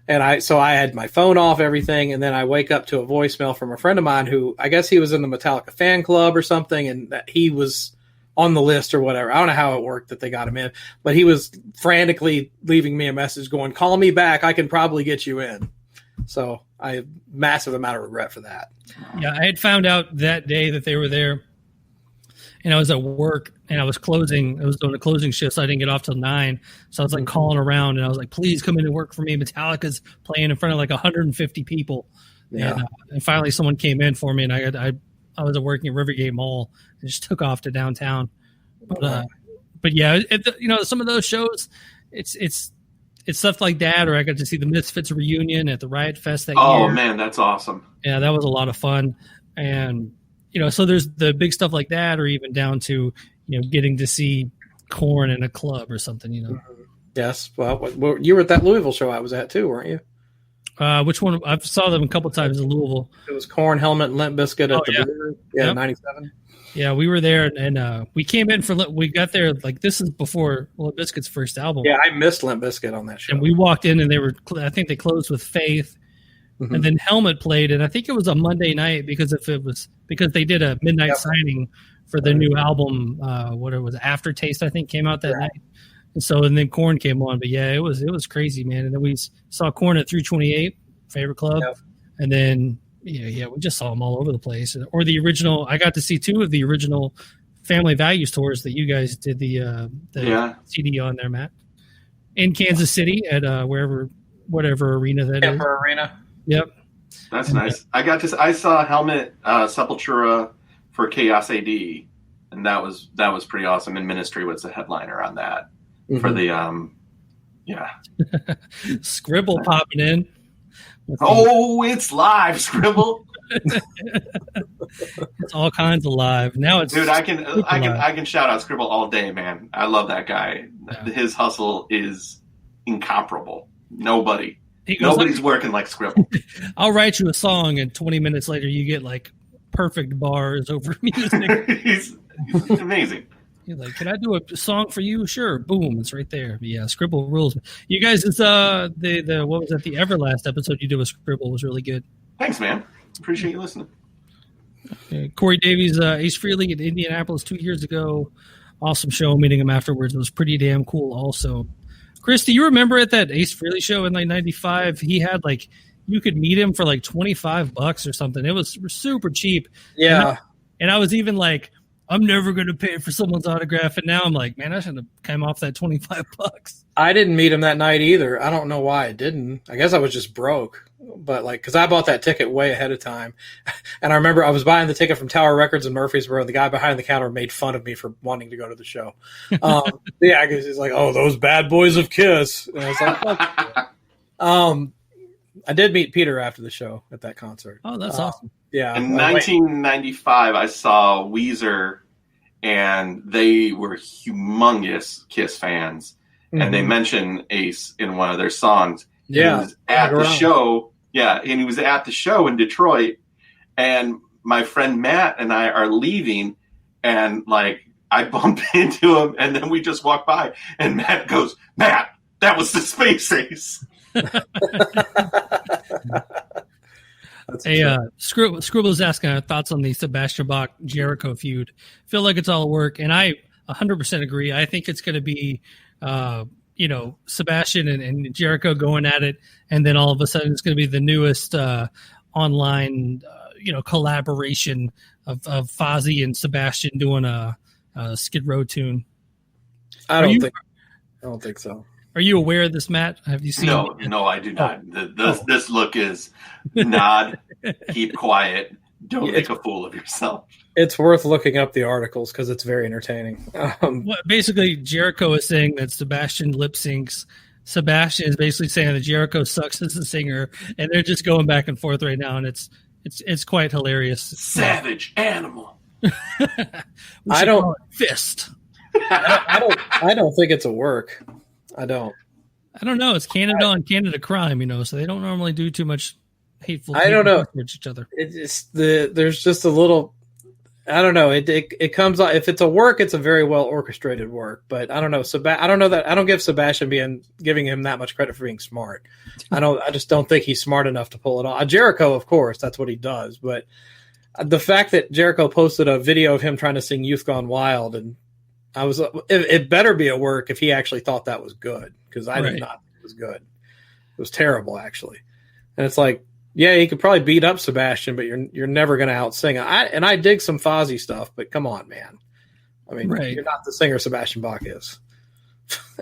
And I had my phone off, everything, and then I wake up to a voicemail from a friend of mine who I guess he was in the Metallica fan club or something, and that he was on the list or whatever. I don't know how it worked that they got him in, but he was frantically leaving me a message going, "Call me back. I can probably get you in." So I have massive amount of regret for that. Yeah, I had found out that day that they were there, and I was at work, and I was doing a closing shift, so I didn't get off till 9. So I was like calling around, and I was like, "Please come in and work for me. Metallica's playing in front of like 150 people." Yeah. And finally someone came in for me, and I was working at Rivergate Mall and just took off to downtown. But yeah, some of those shows, it's stuff like that, or I got to see the Misfits reunion at the Riot Fest that year. Oh man, that's awesome. Yeah, that was a lot of fun. And, so there's the big stuff like that, or even down to, getting to see Korn in a club or something, Yes. Well, you were at that Louisville show I was at too, weren't you? Which one? I saw them a couple times in Louisville. It was Korn, Helmet, and Limp Bizkit at the Brewery. Yeah, yep. 97. Yeah, we were there, and we came in we got there, like, this is before Limp Bizkit's first album. Yeah, I missed Limp Bizkit on that show. And we walked in, and I think they closed with Faith, and then Helmet played, and I think it was a Monday night because they did a midnight signing for their new album, what it was, Aftertaste, I think, came out that night. And then Korn came on, but yeah, it was crazy, man. And then we saw Korn at 328, favorite club, and then we just saw them all over the place. Or the original, I got to see 2 of the original Family Values tours that you guys did the CD on there, Matt, in Kansas City at whatever arena that is. Kemper Arena. Yep, that's nice. I saw Helmet Sepultura for Chaos AD, and that was pretty awesome. And Ministry was the headliner on that. For the Scribble popping in. It's live, Scribble. It's all kinds of live. Now it's dude. I can shout out Scribble all day, man. I love that guy. Yeah. His hustle is incomparable. Nobody. Nobody's working like Scribble. I'll write you a song, and 20 minutes later, you get like perfect bars over music. He's amazing. You're like, can I do a song for you? Sure. Boom, it's right there. Yeah, Scribble rules. You guys, it's the what was that? The Everlast episode you did with Scribble was really good. Thanks, man. Appreciate you listening. Corey Davies, Ace Frehley in Indianapolis 2 years ago. Awesome show. Meeting him afterwards was pretty damn cool. Also, Chris, do you remember at that Ace Frehley show in like '95? He had like you could meet him for like $25 or something. It was super cheap. Yeah, and I was even like, I'm never going to pay for someone's autograph. And now I'm like, man, I should have come off that $25. I didn't meet him that night either. I don't know why I didn't. I guess I was just broke. But like, because I bought that ticket way ahead of time. And I remember I was buying the ticket from Tower Records in Murfreesboro. And the guy behind the counter made fun of me for wanting to go to the show. Yeah, I guess he's like, oh, those bad boys of Kiss. And I was like, I did meet Peter after the show at that concert. Oh, that's awesome. Yeah. In 1995, I saw Weezer, and they were humongous Kiss fans. Mm-hmm. And they mentioned Ace in one of their songs. Yeah. He was at the show. Yeah. And he was at the show in Detroit. And my friend Matt and I are leaving. And like, I bump into him. And then we just walk by. And Matt goes, Matt, that was the Space Ace. Hey, Scribble's asking our thoughts on the Sebastian Bach Jericho feud. Feel like it's all work, and I 100% agree. I think it's going to be, Sebastian and Jericho going at it, and then all of a sudden it's going to be the newest online, collaboration of Fozzy and Sebastian doing a Skid Row tune. I don't think so. Are you aware of this, Matt? Have you seen? No, I do not. This look is nod, keep quiet, don't make a fool of yourself. It's worth looking up the articles because it's very entertaining. Basically, Jericho is saying that Sebastian lip syncs. Sebastian is basically saying that Jericho sucks as a singer, and they're just going back and forth right now, and it's quite hilarious. Savage animal. I don't fist. I don't think it's a work. I don't know. It's Canada on Canada crime, so they don't normally do too much hateful. I don't know. Towards each other. There's just a little. I don't know. It comes out if it's a work, it's a very well orchestrated work. But I don't know. I don't know that I don't give Sebastian giving him that much credit for being smart. I just don't think he's smart enough to pull it off. Jericho, of course, that's what he does. But the fact that Jericho posted a video of him trying to sing "Youth Gone Wild" and it better be a work if he actually thought that was good, because I did not think it was good. It was terrible, actually. And it's like, yeah, he could probably beat up Sebastian, but you're never going to outsing him. I dig some Fozzy stuff, but come on, man. I mean, You're not the singer Sebastian Bach is.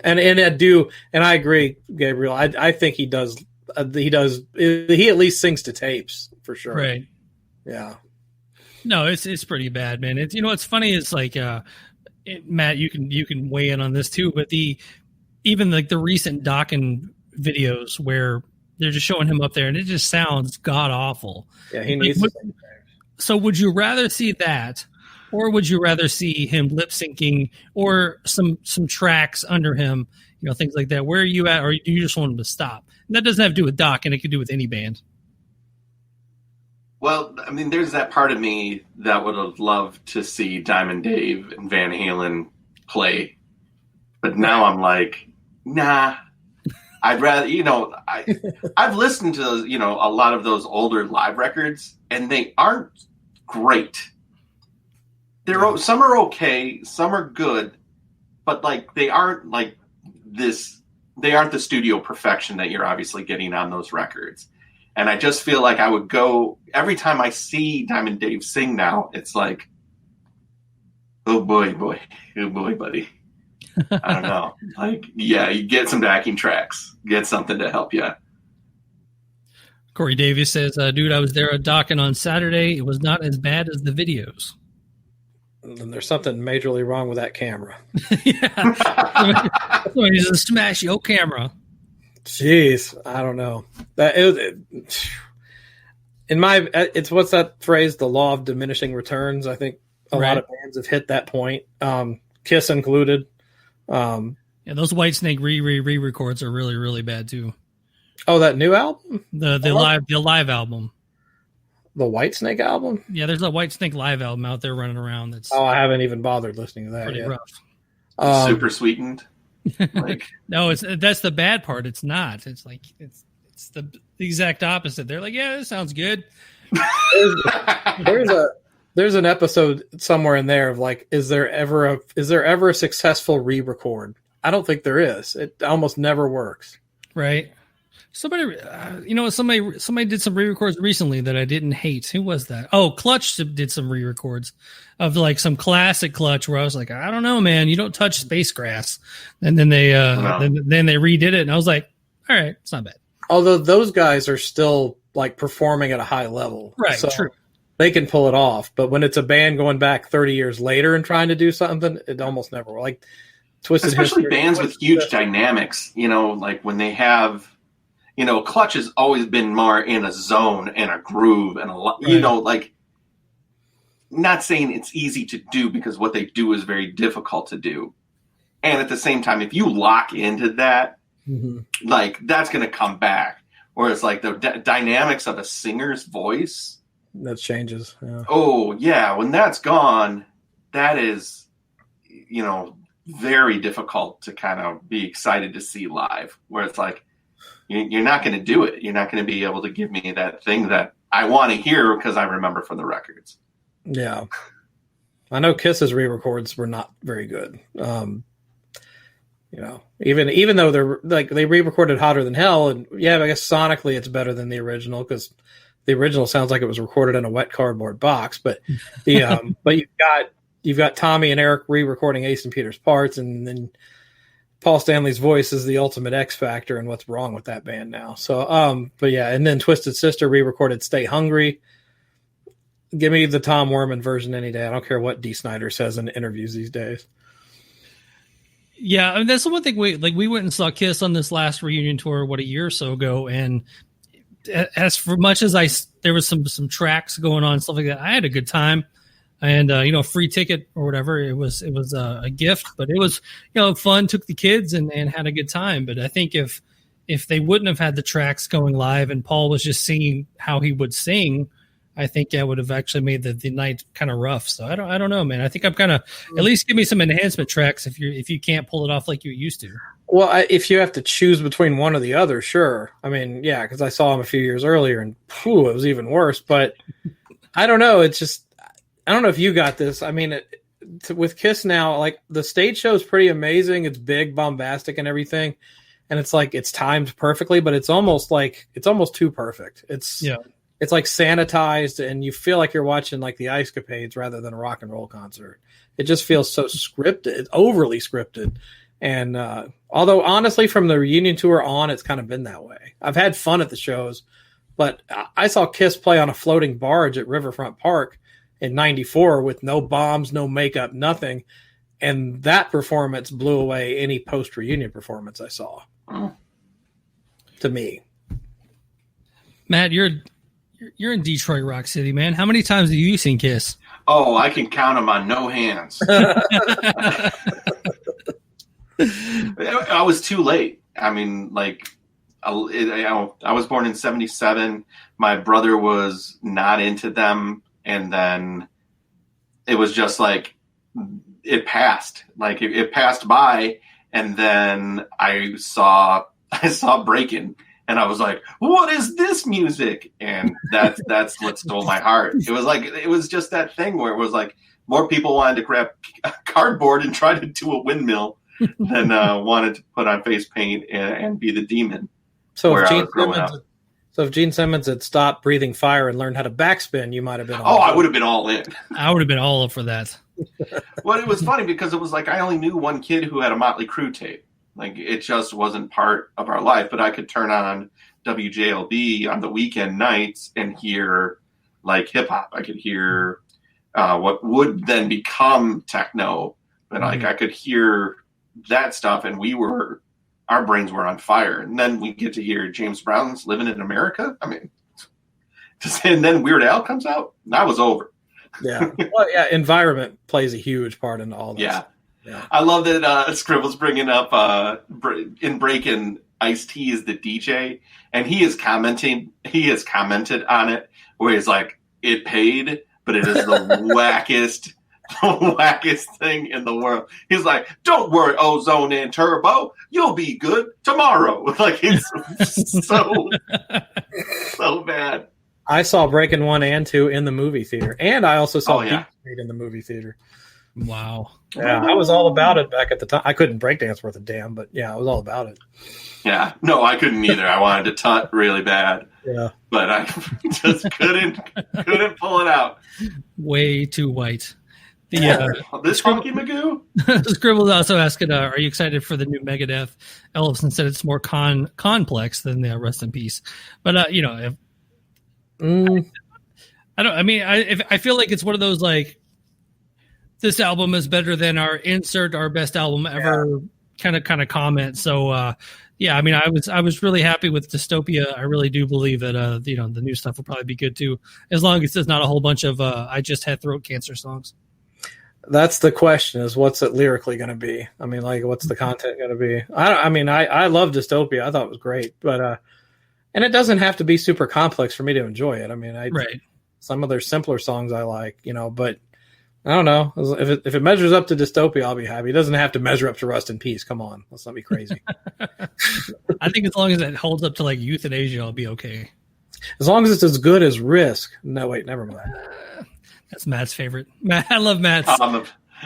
and I agree, Gabriel. I think he does. He at least sings to tapes for sure. Right. Yeah. No, it's pretty bad, man. It's what's funny is like. Matt, you can weigh in on this too, but even the recent Dokken videos where they're just showing him up there and it just sounds god awful. Yeah, he needs to sing. So would you rather see that, or would you rather see him lip syncing or some tracks under him, things like that? Where are you at, or do you just want him to stop? And that doesn't have to do with Dokken, it could do with any band. Well, I mean, there's that part of me that would have loved to see Diamond Dave and Van Halen play. But now I'm like, nah, I'd rather, I've listened to, a lot of those older live records, and they aren't great. Some are okay, some are good, but like, they aren't like this, they aren't the studio perfection that you're obviously getting on those records. And I just feel like I would go every time I see Diamond Dave sing now. It's like, oh boy, buddy. I don't know. Like, yeah, you get some backing tracks, get something to help you. Corey Davies says, "Dude, I was there at Dokken on Saturday. It was not as bad as the videos." Then there's something majorly wrong with that camera. Yeah, somebody needs to smash your camera. Jeez, I don't know. It's what's that phrase? The law of diminishing returns. I think a lot of bands have hit that point, Kiss included. Yeah, those Whitesnake re-records are really, really bad too. Oh, that new album? The live album. The Whitesnake album? Yeah, there's a Whitesnake live album out there running around. That's I haven't even bothered listening to that pretty yet. rough. Super sweetened. Like no, that's the bad part. It's not. It's like it's the exact opposite. They're like, yeah, this sounds good. There's an episode somewhere in there of like, is there ever a successful re-record? I don't think there is. It almost never works. Right. Somebody, somebody did some re-records recently that I didn't hate. Who was that? Oh, Clutch did some re-records of like some classic Clutch where I was like, I don't know, man, you don't touch Space Grass. And then they then they redid it, and I was like, all right, it's not bad. Although those guys are still like performing at a high level, right? So true. They can pull it off. But when it's a band going back 30 years later and trying to do something, it almost never works. Like Twisted Especially History, bands with huge dynamics. Like when they have. Clutch has always been more in a zone and a groove and like not saying it's easy to do because what they do is very difficult to do. And at the same time, if you lock into that, like that's going to come back. Whereas like the dynamics of a singer's voice. That changes. Yeah. Oh, yeah. When that's gone, that is, very difficult to kind of be excited to see live. Where it's like, you're not going to do it. You're not going to be able to give me that thing that I want to hear because I remember from the records. Yeah. I know Kiss's re-records were not very good. Even though they're like they re-recorded Hotter Than Hell, and yeah, I guess sonically it's better than the original because the original sounds like it was recorded in a wet cardboard box. But but you've got Tommy and Eric re-recording Ace and Peter's parts, and then Paul Stanley's voice is the ultimate X factor and what's wrong with that band now. So, but yeah, and then Twisted Sister re-recorded Stay Hungry. Give me the Tom Werman version any day. I don't care what Dee Snider says in interviews these days. Yeah, I mean, that's the one thing we went and saw Kiss on this last reunion tour, a year or so ago, and as for much as there was some tracks going on, stuff like that, I had a good time. And free ticket or whatever. It was a gift, but it was fun. Took the kids and had a good time. But I think if they wouldn't have had the tracks going live and Paul was just singing how he would sing, I think that would have actually made the night kind of rough. So I don't know, man. I think I'm kind of at least give me some enhancement tracks if you can't pull it off like you used to. Well, if you have to choose between one or the other, sure. I mean, yeah, because I saw him a few years earlier and it was even worse. But I don't know. It's just. I don't know if you got this. I mean, with Kiss now, like the stage show is pretty amazing. It's big, bombastic, and everything, and it's like it's timed perfectly. But it's almost too perfect. It's like sanitized, and you feel like you're watching like the Ice Capades rather than a rock and roll concert. It just feels so scripted, overly scripted. And although honestly, from the reunion tour on, it's kind of been that way. I've had fun at the shows, but I saw Kiss play on a floating barge at Riverfront Park in '94 with no bombs, no makeup, nothing. And that performance blew away any post-reunion performance I saw. To me. Matt, you're in Detroit Rock City, man. How many times have you seen Kiss? Oh, I can count them on no hands. I was too late. I mean, like, I was born in '77. My brother was not into them. And then it was just like it passed, like it passed by. And then I saw Breakin', and I was like, "What is this music?" And that's what stole my heart. It was just that thing where it was like more people wanted to grab cardboard and try to do a windmill than wanted to put on face paint and be the demon. So if Gene Simmons had stopped breathing fire and learned how to backspin, you might have been I would have been all in. I would have been all up for that. Well, it was funny because it was like I only knew one kid who had a Motley Crue tape. Like it just wasn't part of our life, but I could turn on WJLB on the weekend nights and hear like hip hop. I could hear what would then become techno, but like I could hear that stuff, and our brains were on fire. And then we get to hear James Brown's Living in America. I mean, and then Weird Al comes out. That was over. Yeah. Well, yeah, environment plays a huge part in all this. Yeah. I love that Scribble's bringing up in Breakin', Ice-T is the DJ, and he has commented on it where he's like, it paid, but it is the wackest thing in the world. He's like, don't worry, Ozone and Turbo, you'll be good tomorrow. Like, it's so bad. I saw Breaking 1 and 2 in the movie theater, and I also saw Beat Street in the movie theater. Wow. Yeah, I was all about it back at the time. I couldn't breakdance worth a damn, but yeah, I was all about it. Yeah, no, I couldn't either. I wanted to tut really bad. Yeah, but I just couldn't pull it out. Way too white. This funky Magoo. Scribble's also asking, "Are you excited for the new Megadeth?" Ellison said it's more complex than the Rest in Peace, but I don't. I mean, I feel like it's one of those like, this album is better than our best album ever kind of comment. So I mean, I was really happy with Dystopia. I really do believe that the new stuff will probably be good too, as long as there's not a whole bunch of I just had throat cancer songs. That's the question: is what's it lyrically going to be? I mean, like, what's the content going to be? I love Dystopia. I thought it was great, but and it doesn't have to be super complex for me to enjoy it. I mean, some of their simpler songs I like, but I don't know. If it measures up to Dystopia, I'll be happy. It doesn't have to measure up to Rust in Peace. Come on. Let's not be crazy. I think as long as it holds up to like Euthanasia, I'll be okay. As long as it's as good as Risk. No, wait, never mind. That's Matt's favorite. Matt, I love Matt's.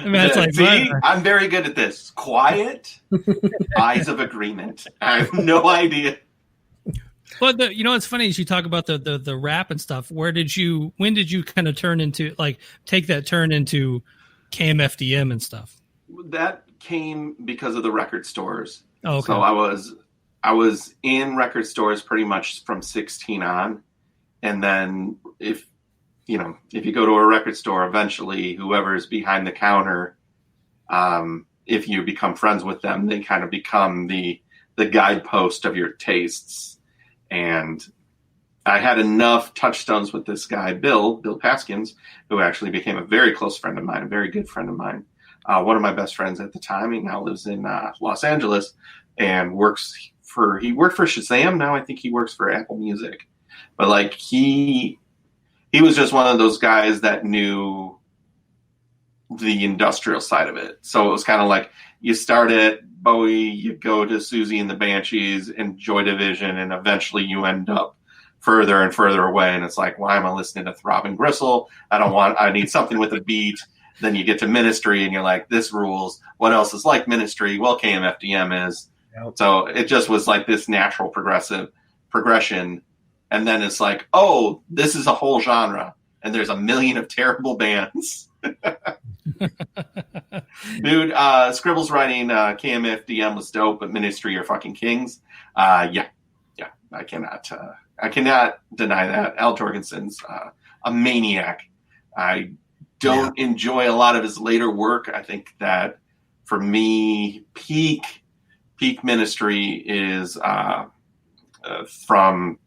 Matt's like, see, I'm very good at this. Quiet, eyes of agreement. I have no idea. But it's funny as you talk about the rap and stuff. When did you kind of turn into take that turn into KMFDM and stuff? That came because of the record stores. Oh, okay. So I was in record stores pretty much from 16 on, and then if you go to a record store, eventually whoever's behind the counter, if you become friends with them, they kind of become the guidepost of your tastes. And I had enough touchstones with this guy, Bill Paskins, who actually became a very close friend of mine, a very good friend of mine. One of my best friends at the time. He now lives in Los Angeles and he worked for Shazam. Now I think he works for Apple Music. But like he was just one of those guys that knew the industrial side of it. So it was kind of like you start at Bowie, you go to Susie and the Banshees and Joy Division, and eventually you end up further and further away. And it's like, why am I listening to Throbbing Gristle? I need something with a beat. Then you get to Ministry and you're like, this rules. What else is like Ministry? Well, KMFDM is. Yep. So it just was like this natural progression. And then it's like, oh, this is a whole genre. And there's a million of terrible bands. Dude, Scribble's writing KMFDM was dope, but Ministry are fucking kings. Yeah. I cannot deny that. Al Jorgensen's a maniac. I don't enjoy a lot of his later work. I think that for me, peak Ministry is from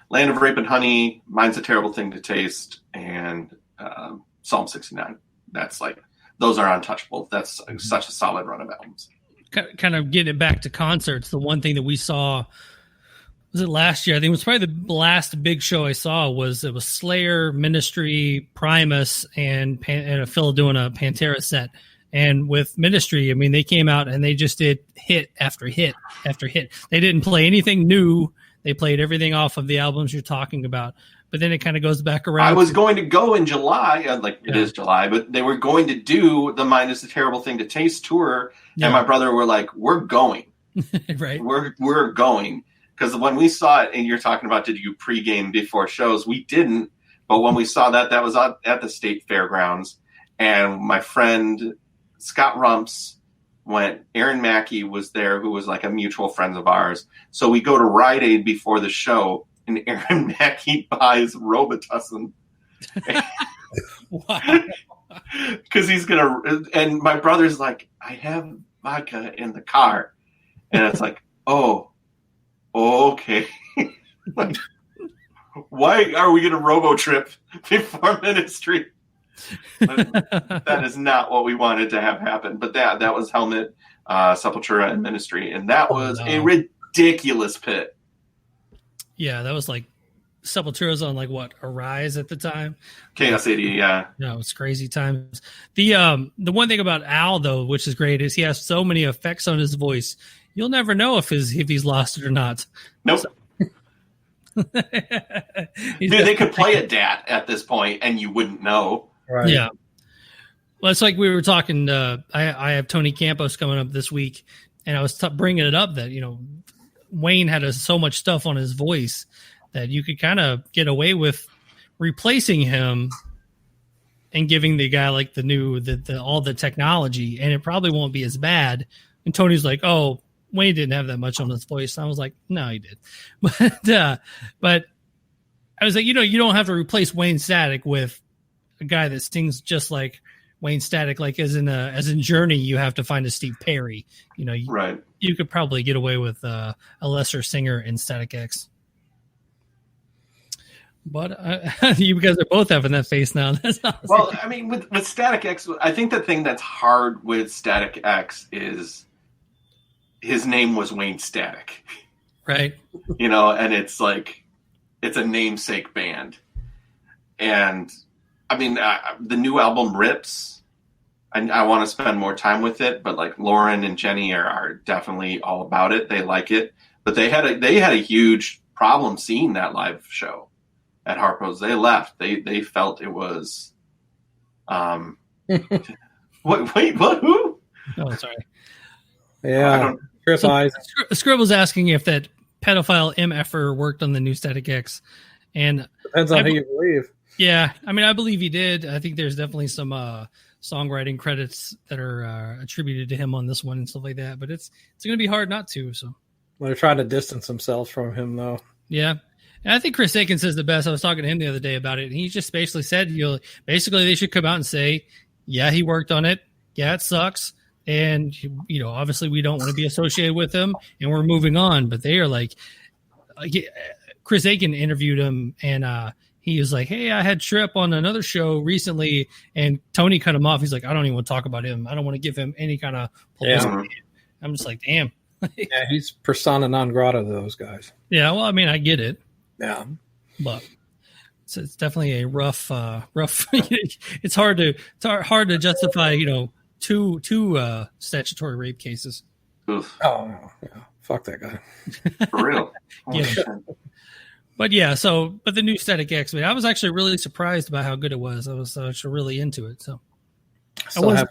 Land of Rape and Honey, Mine's a Terrible Thing to Taste, and Psalm 69. That's like, those are untouchable. That's such a solid run of albums. Kind of getting it back to concerts, the one thing that we saw, was it last year? I think it was probably the last big show I saw was Slayer, Ministry, Primus, and Phil doing a Pantera set. And with Ministry, I mean, they came out and they just did hit after hit after hit. They didn't play anything new. They played everything off of the albums you're talking about. But then it kind of goes back around. I was going to go in July, it is July, but they were going to do the Mine is a Terrible Thing to Taste tour. Yeah. And my brother were like, we're going. Right. We're going. Because when we saw it, and you're talking about, did you pregame before shows? We didn't. But when we saw that was at the state fairgrounds. And my friend Scott Rumps went. Aaron Mackey was there, who was like a mutual friend of ours. So we go to Rite Aid before the show. And Aaron Mackey buys Robitussin. Wow. Because he's going to... And my brother's like, I have vodka in the car. And it's like, oh, okay. Like, why are we going to robo trip before Ministry? That is not what we wanted to have happen. But that was Helmet, Sepultura, and Ministry, and that was a ridiculous pit. Yeah, that was like Sepultura's on like what, Arise at the time. Chaos 80, yeah. No, it's crazy times. The one thing about Al though, which is great, is he has so many effects on his voice. You'll never know if he's lost it or not. Nope. Dude, they could play a DAT at this point, and you wouldn't know. Right. Yeah. Well, it's like we were talking. I have Tony Campos coming up this week, and I was bringing it up that Wayne had so much stuff on his voice that you could kind of get away with replacing him and giving the guy like all the technology, and it probably won't be as bad. And Tony's like, "Oh, Wayne didn't have that much on his voice." And I was like, "No, he did," but I was like, you don't have to replace Wayne Static with a guy that sings just like Wayne Static. Like as in Journey, you have to find a Steve Perry. Right. You could probably get away with a lesser singer in Static X. But you guys are both having that face now. Well, I mean, with Static X, I think the thing that's hard with Static X is his name was Wayne Static. Right. And it's like, it's a namesake band. And I mean, the new album rips. I want to spend more time with it, but like Lauren and Jenny are definitely all about it. They like it, but they had a huge problem seeing that live show at Harpo's. They left. They felt it was, what? Who? Oh, sorry. Yeah. Chris Eyes. Scribble's asking if that pedophile MFer worked on the new Static X, and depends on who you believe. Yeah, I mean, I believe he did. I think there's definitely some songwriting credits that are attributed to him on this one and stuff like that. But it's going to be hard not to. So they're trying to distance themselves from him, though. Yeah, and I think Chris Aiken says the best. I was talking to him the other day about it, and he just basically said, basically they should come out and say, yeah, he worked on it. Yeah, it sucks. And, obviously we don't want to be associated with him and we're moving on. But they are like, Chris Aiken interviewed him and he was like, hey, I had Trip on another show recently. And Tony cut him off. He's like, I don't even want to talk about him. I don't want to give him any kind of publicity. Yeah. I'm just like, damn. Yeah, he's persona non grata to those guys. Yeah, well, I mean, I get it. Yeah. But it's definitely a rough. It's hard to justify, two statutory rape cases. Oof. Oh no! Yeah, fuck that guy. For real. Yeah. But yeah, but the new Static X, I was actually really surprised about how good it was. I was actually really into it. So I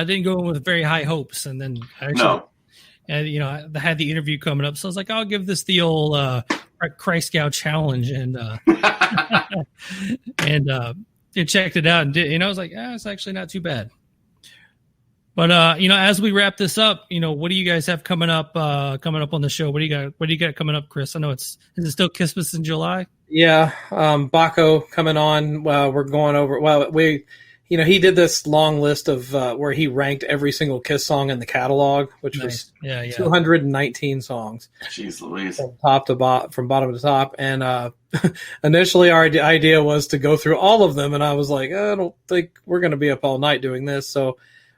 didn't go in with very high hopes, and then I had the interview coming up, so I was like, I'll give this the old Christ Scout challenge, and and checked it out, and I was like, it's actually not too bad. But as we wrap this up, what do you guys have coming up on the show? What do you got coming up, Chris? I know is it still Christmas in July? Yeah, Baco coming on. We're going over. Well, he did this long list of where he ranked every single Kiss song in the catalog, which was 219 songs. Jeez Louise. From bottom to top. And initially our idea was to go through all of them, and I was like, I don't think we're going to be up all night doing this. So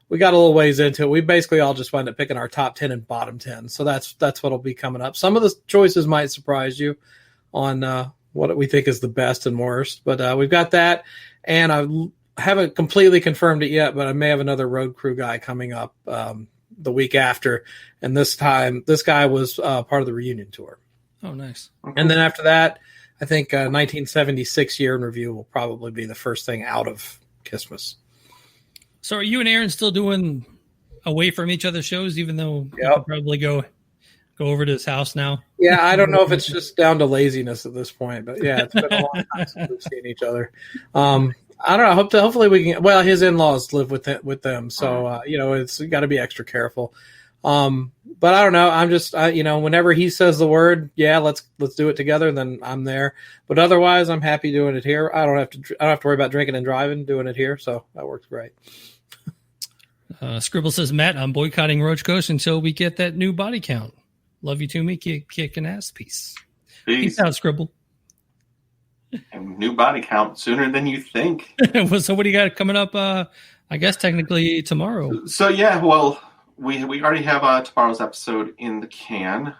we got a little ways into it. We basically all just wound up picking our top 10 and bottom 10. So that's what'll be coming up. Some of the choices might surprise you on what we think is the best and worst, but we've got that, and I haven't completely confirmed it yet, but I may have another road crew guy coming up the week after, and this time this guy was part of the reunion tour. Oh, nice. And then after that, I think 1976 year in review will probably be the first thing out of Christmas. So are you and Aaron still doing away from each other's shows, even though you could probably go over to his house now? Yeah, I don't know if it's just down to laziness at this point, but yeah, it's been a long time since we've seen each other. I don't know. Hopefully we can. Well, his in-laws live with them, so it's got to be extra careful. But I don't know. I'm just whenever he says the word, yeah, let's do it together, then I'm there. But otherwise, I'm happy doing it here. I don't have to worry about drinking and driving, doing it here, so that works great. Scribble says, Matt, I'm boycotting Roach Koach until we get that new body count. Love you, Toomey. Kicking ass. Peace out, Scribble. And new body count sooner than you think. So what do you got coming up? I guess technically tomorrow. So yeah, well, we already have tomorrow's episode in the can.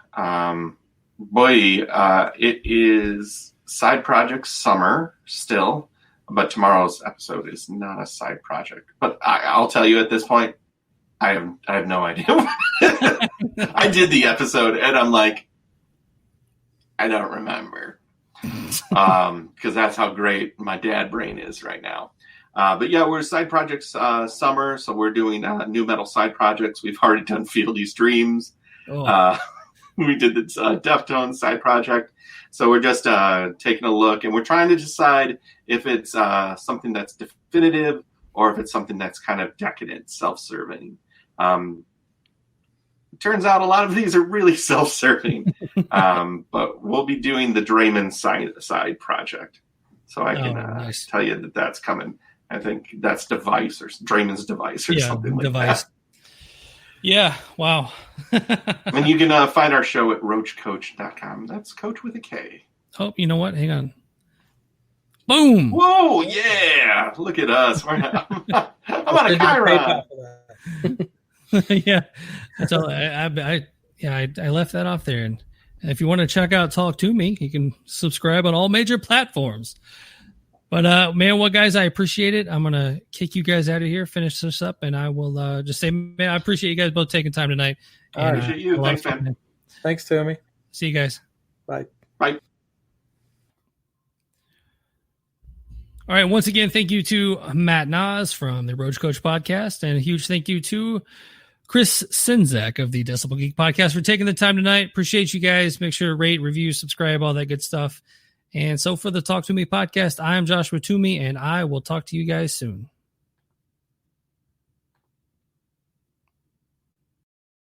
It is side project summer still, but tomorrow's episode is not a side project. But I'll tell you at this point, I have no idea. I did the episode and I'm like, I don't remember. Because that's how great my dad brain is right now. But yeah, we're side projects summer, so we're doing new metal side projects. We've already done Fieldy's Dreams. Oh. We did the Deftones side project. So we're just taking a look, and we're trying to decide if it's something that's definitive or if it's something that's kind of decadent, self-serving. Turns out a lot of these are really self-serving, but we'll be doing the Drayman side project. So I can nice. Tell you that that's coming. I think that's Device or Drayman's Device or something like Device. that. Yeah, wow. And you can find our show at roachkoach.com. That's Coach with a K. Oh, you know what? Hang on. Boom. Whoa, yeah. Look at us. I'm on a Chiron. Yeah, that's all. I left that off there. And if you want to check out Talk Toomey, you can subscribe on all major platforms. But man, well, guys, I appreciate it. I'm gonna kick you guys out of here, finish this up, and I will just say, man, I appreciate you guys both taking time tonight. I appreciate you. Thanks, man. Thanks, Toomey. See you guys. Bye. Bye. All right. Once again, thank you to Matt Naas from the Roach Koach podcast, and a huge thank you to Chris Czynszak of the Decibel Geek podcast for taking the time tonight. Appreciate you guys. Make sure to rate, review, subscribe, all that good stuff. And so for the Talk Toomey podcast, I am Joshua Toomey, and I will talk to you guys soon.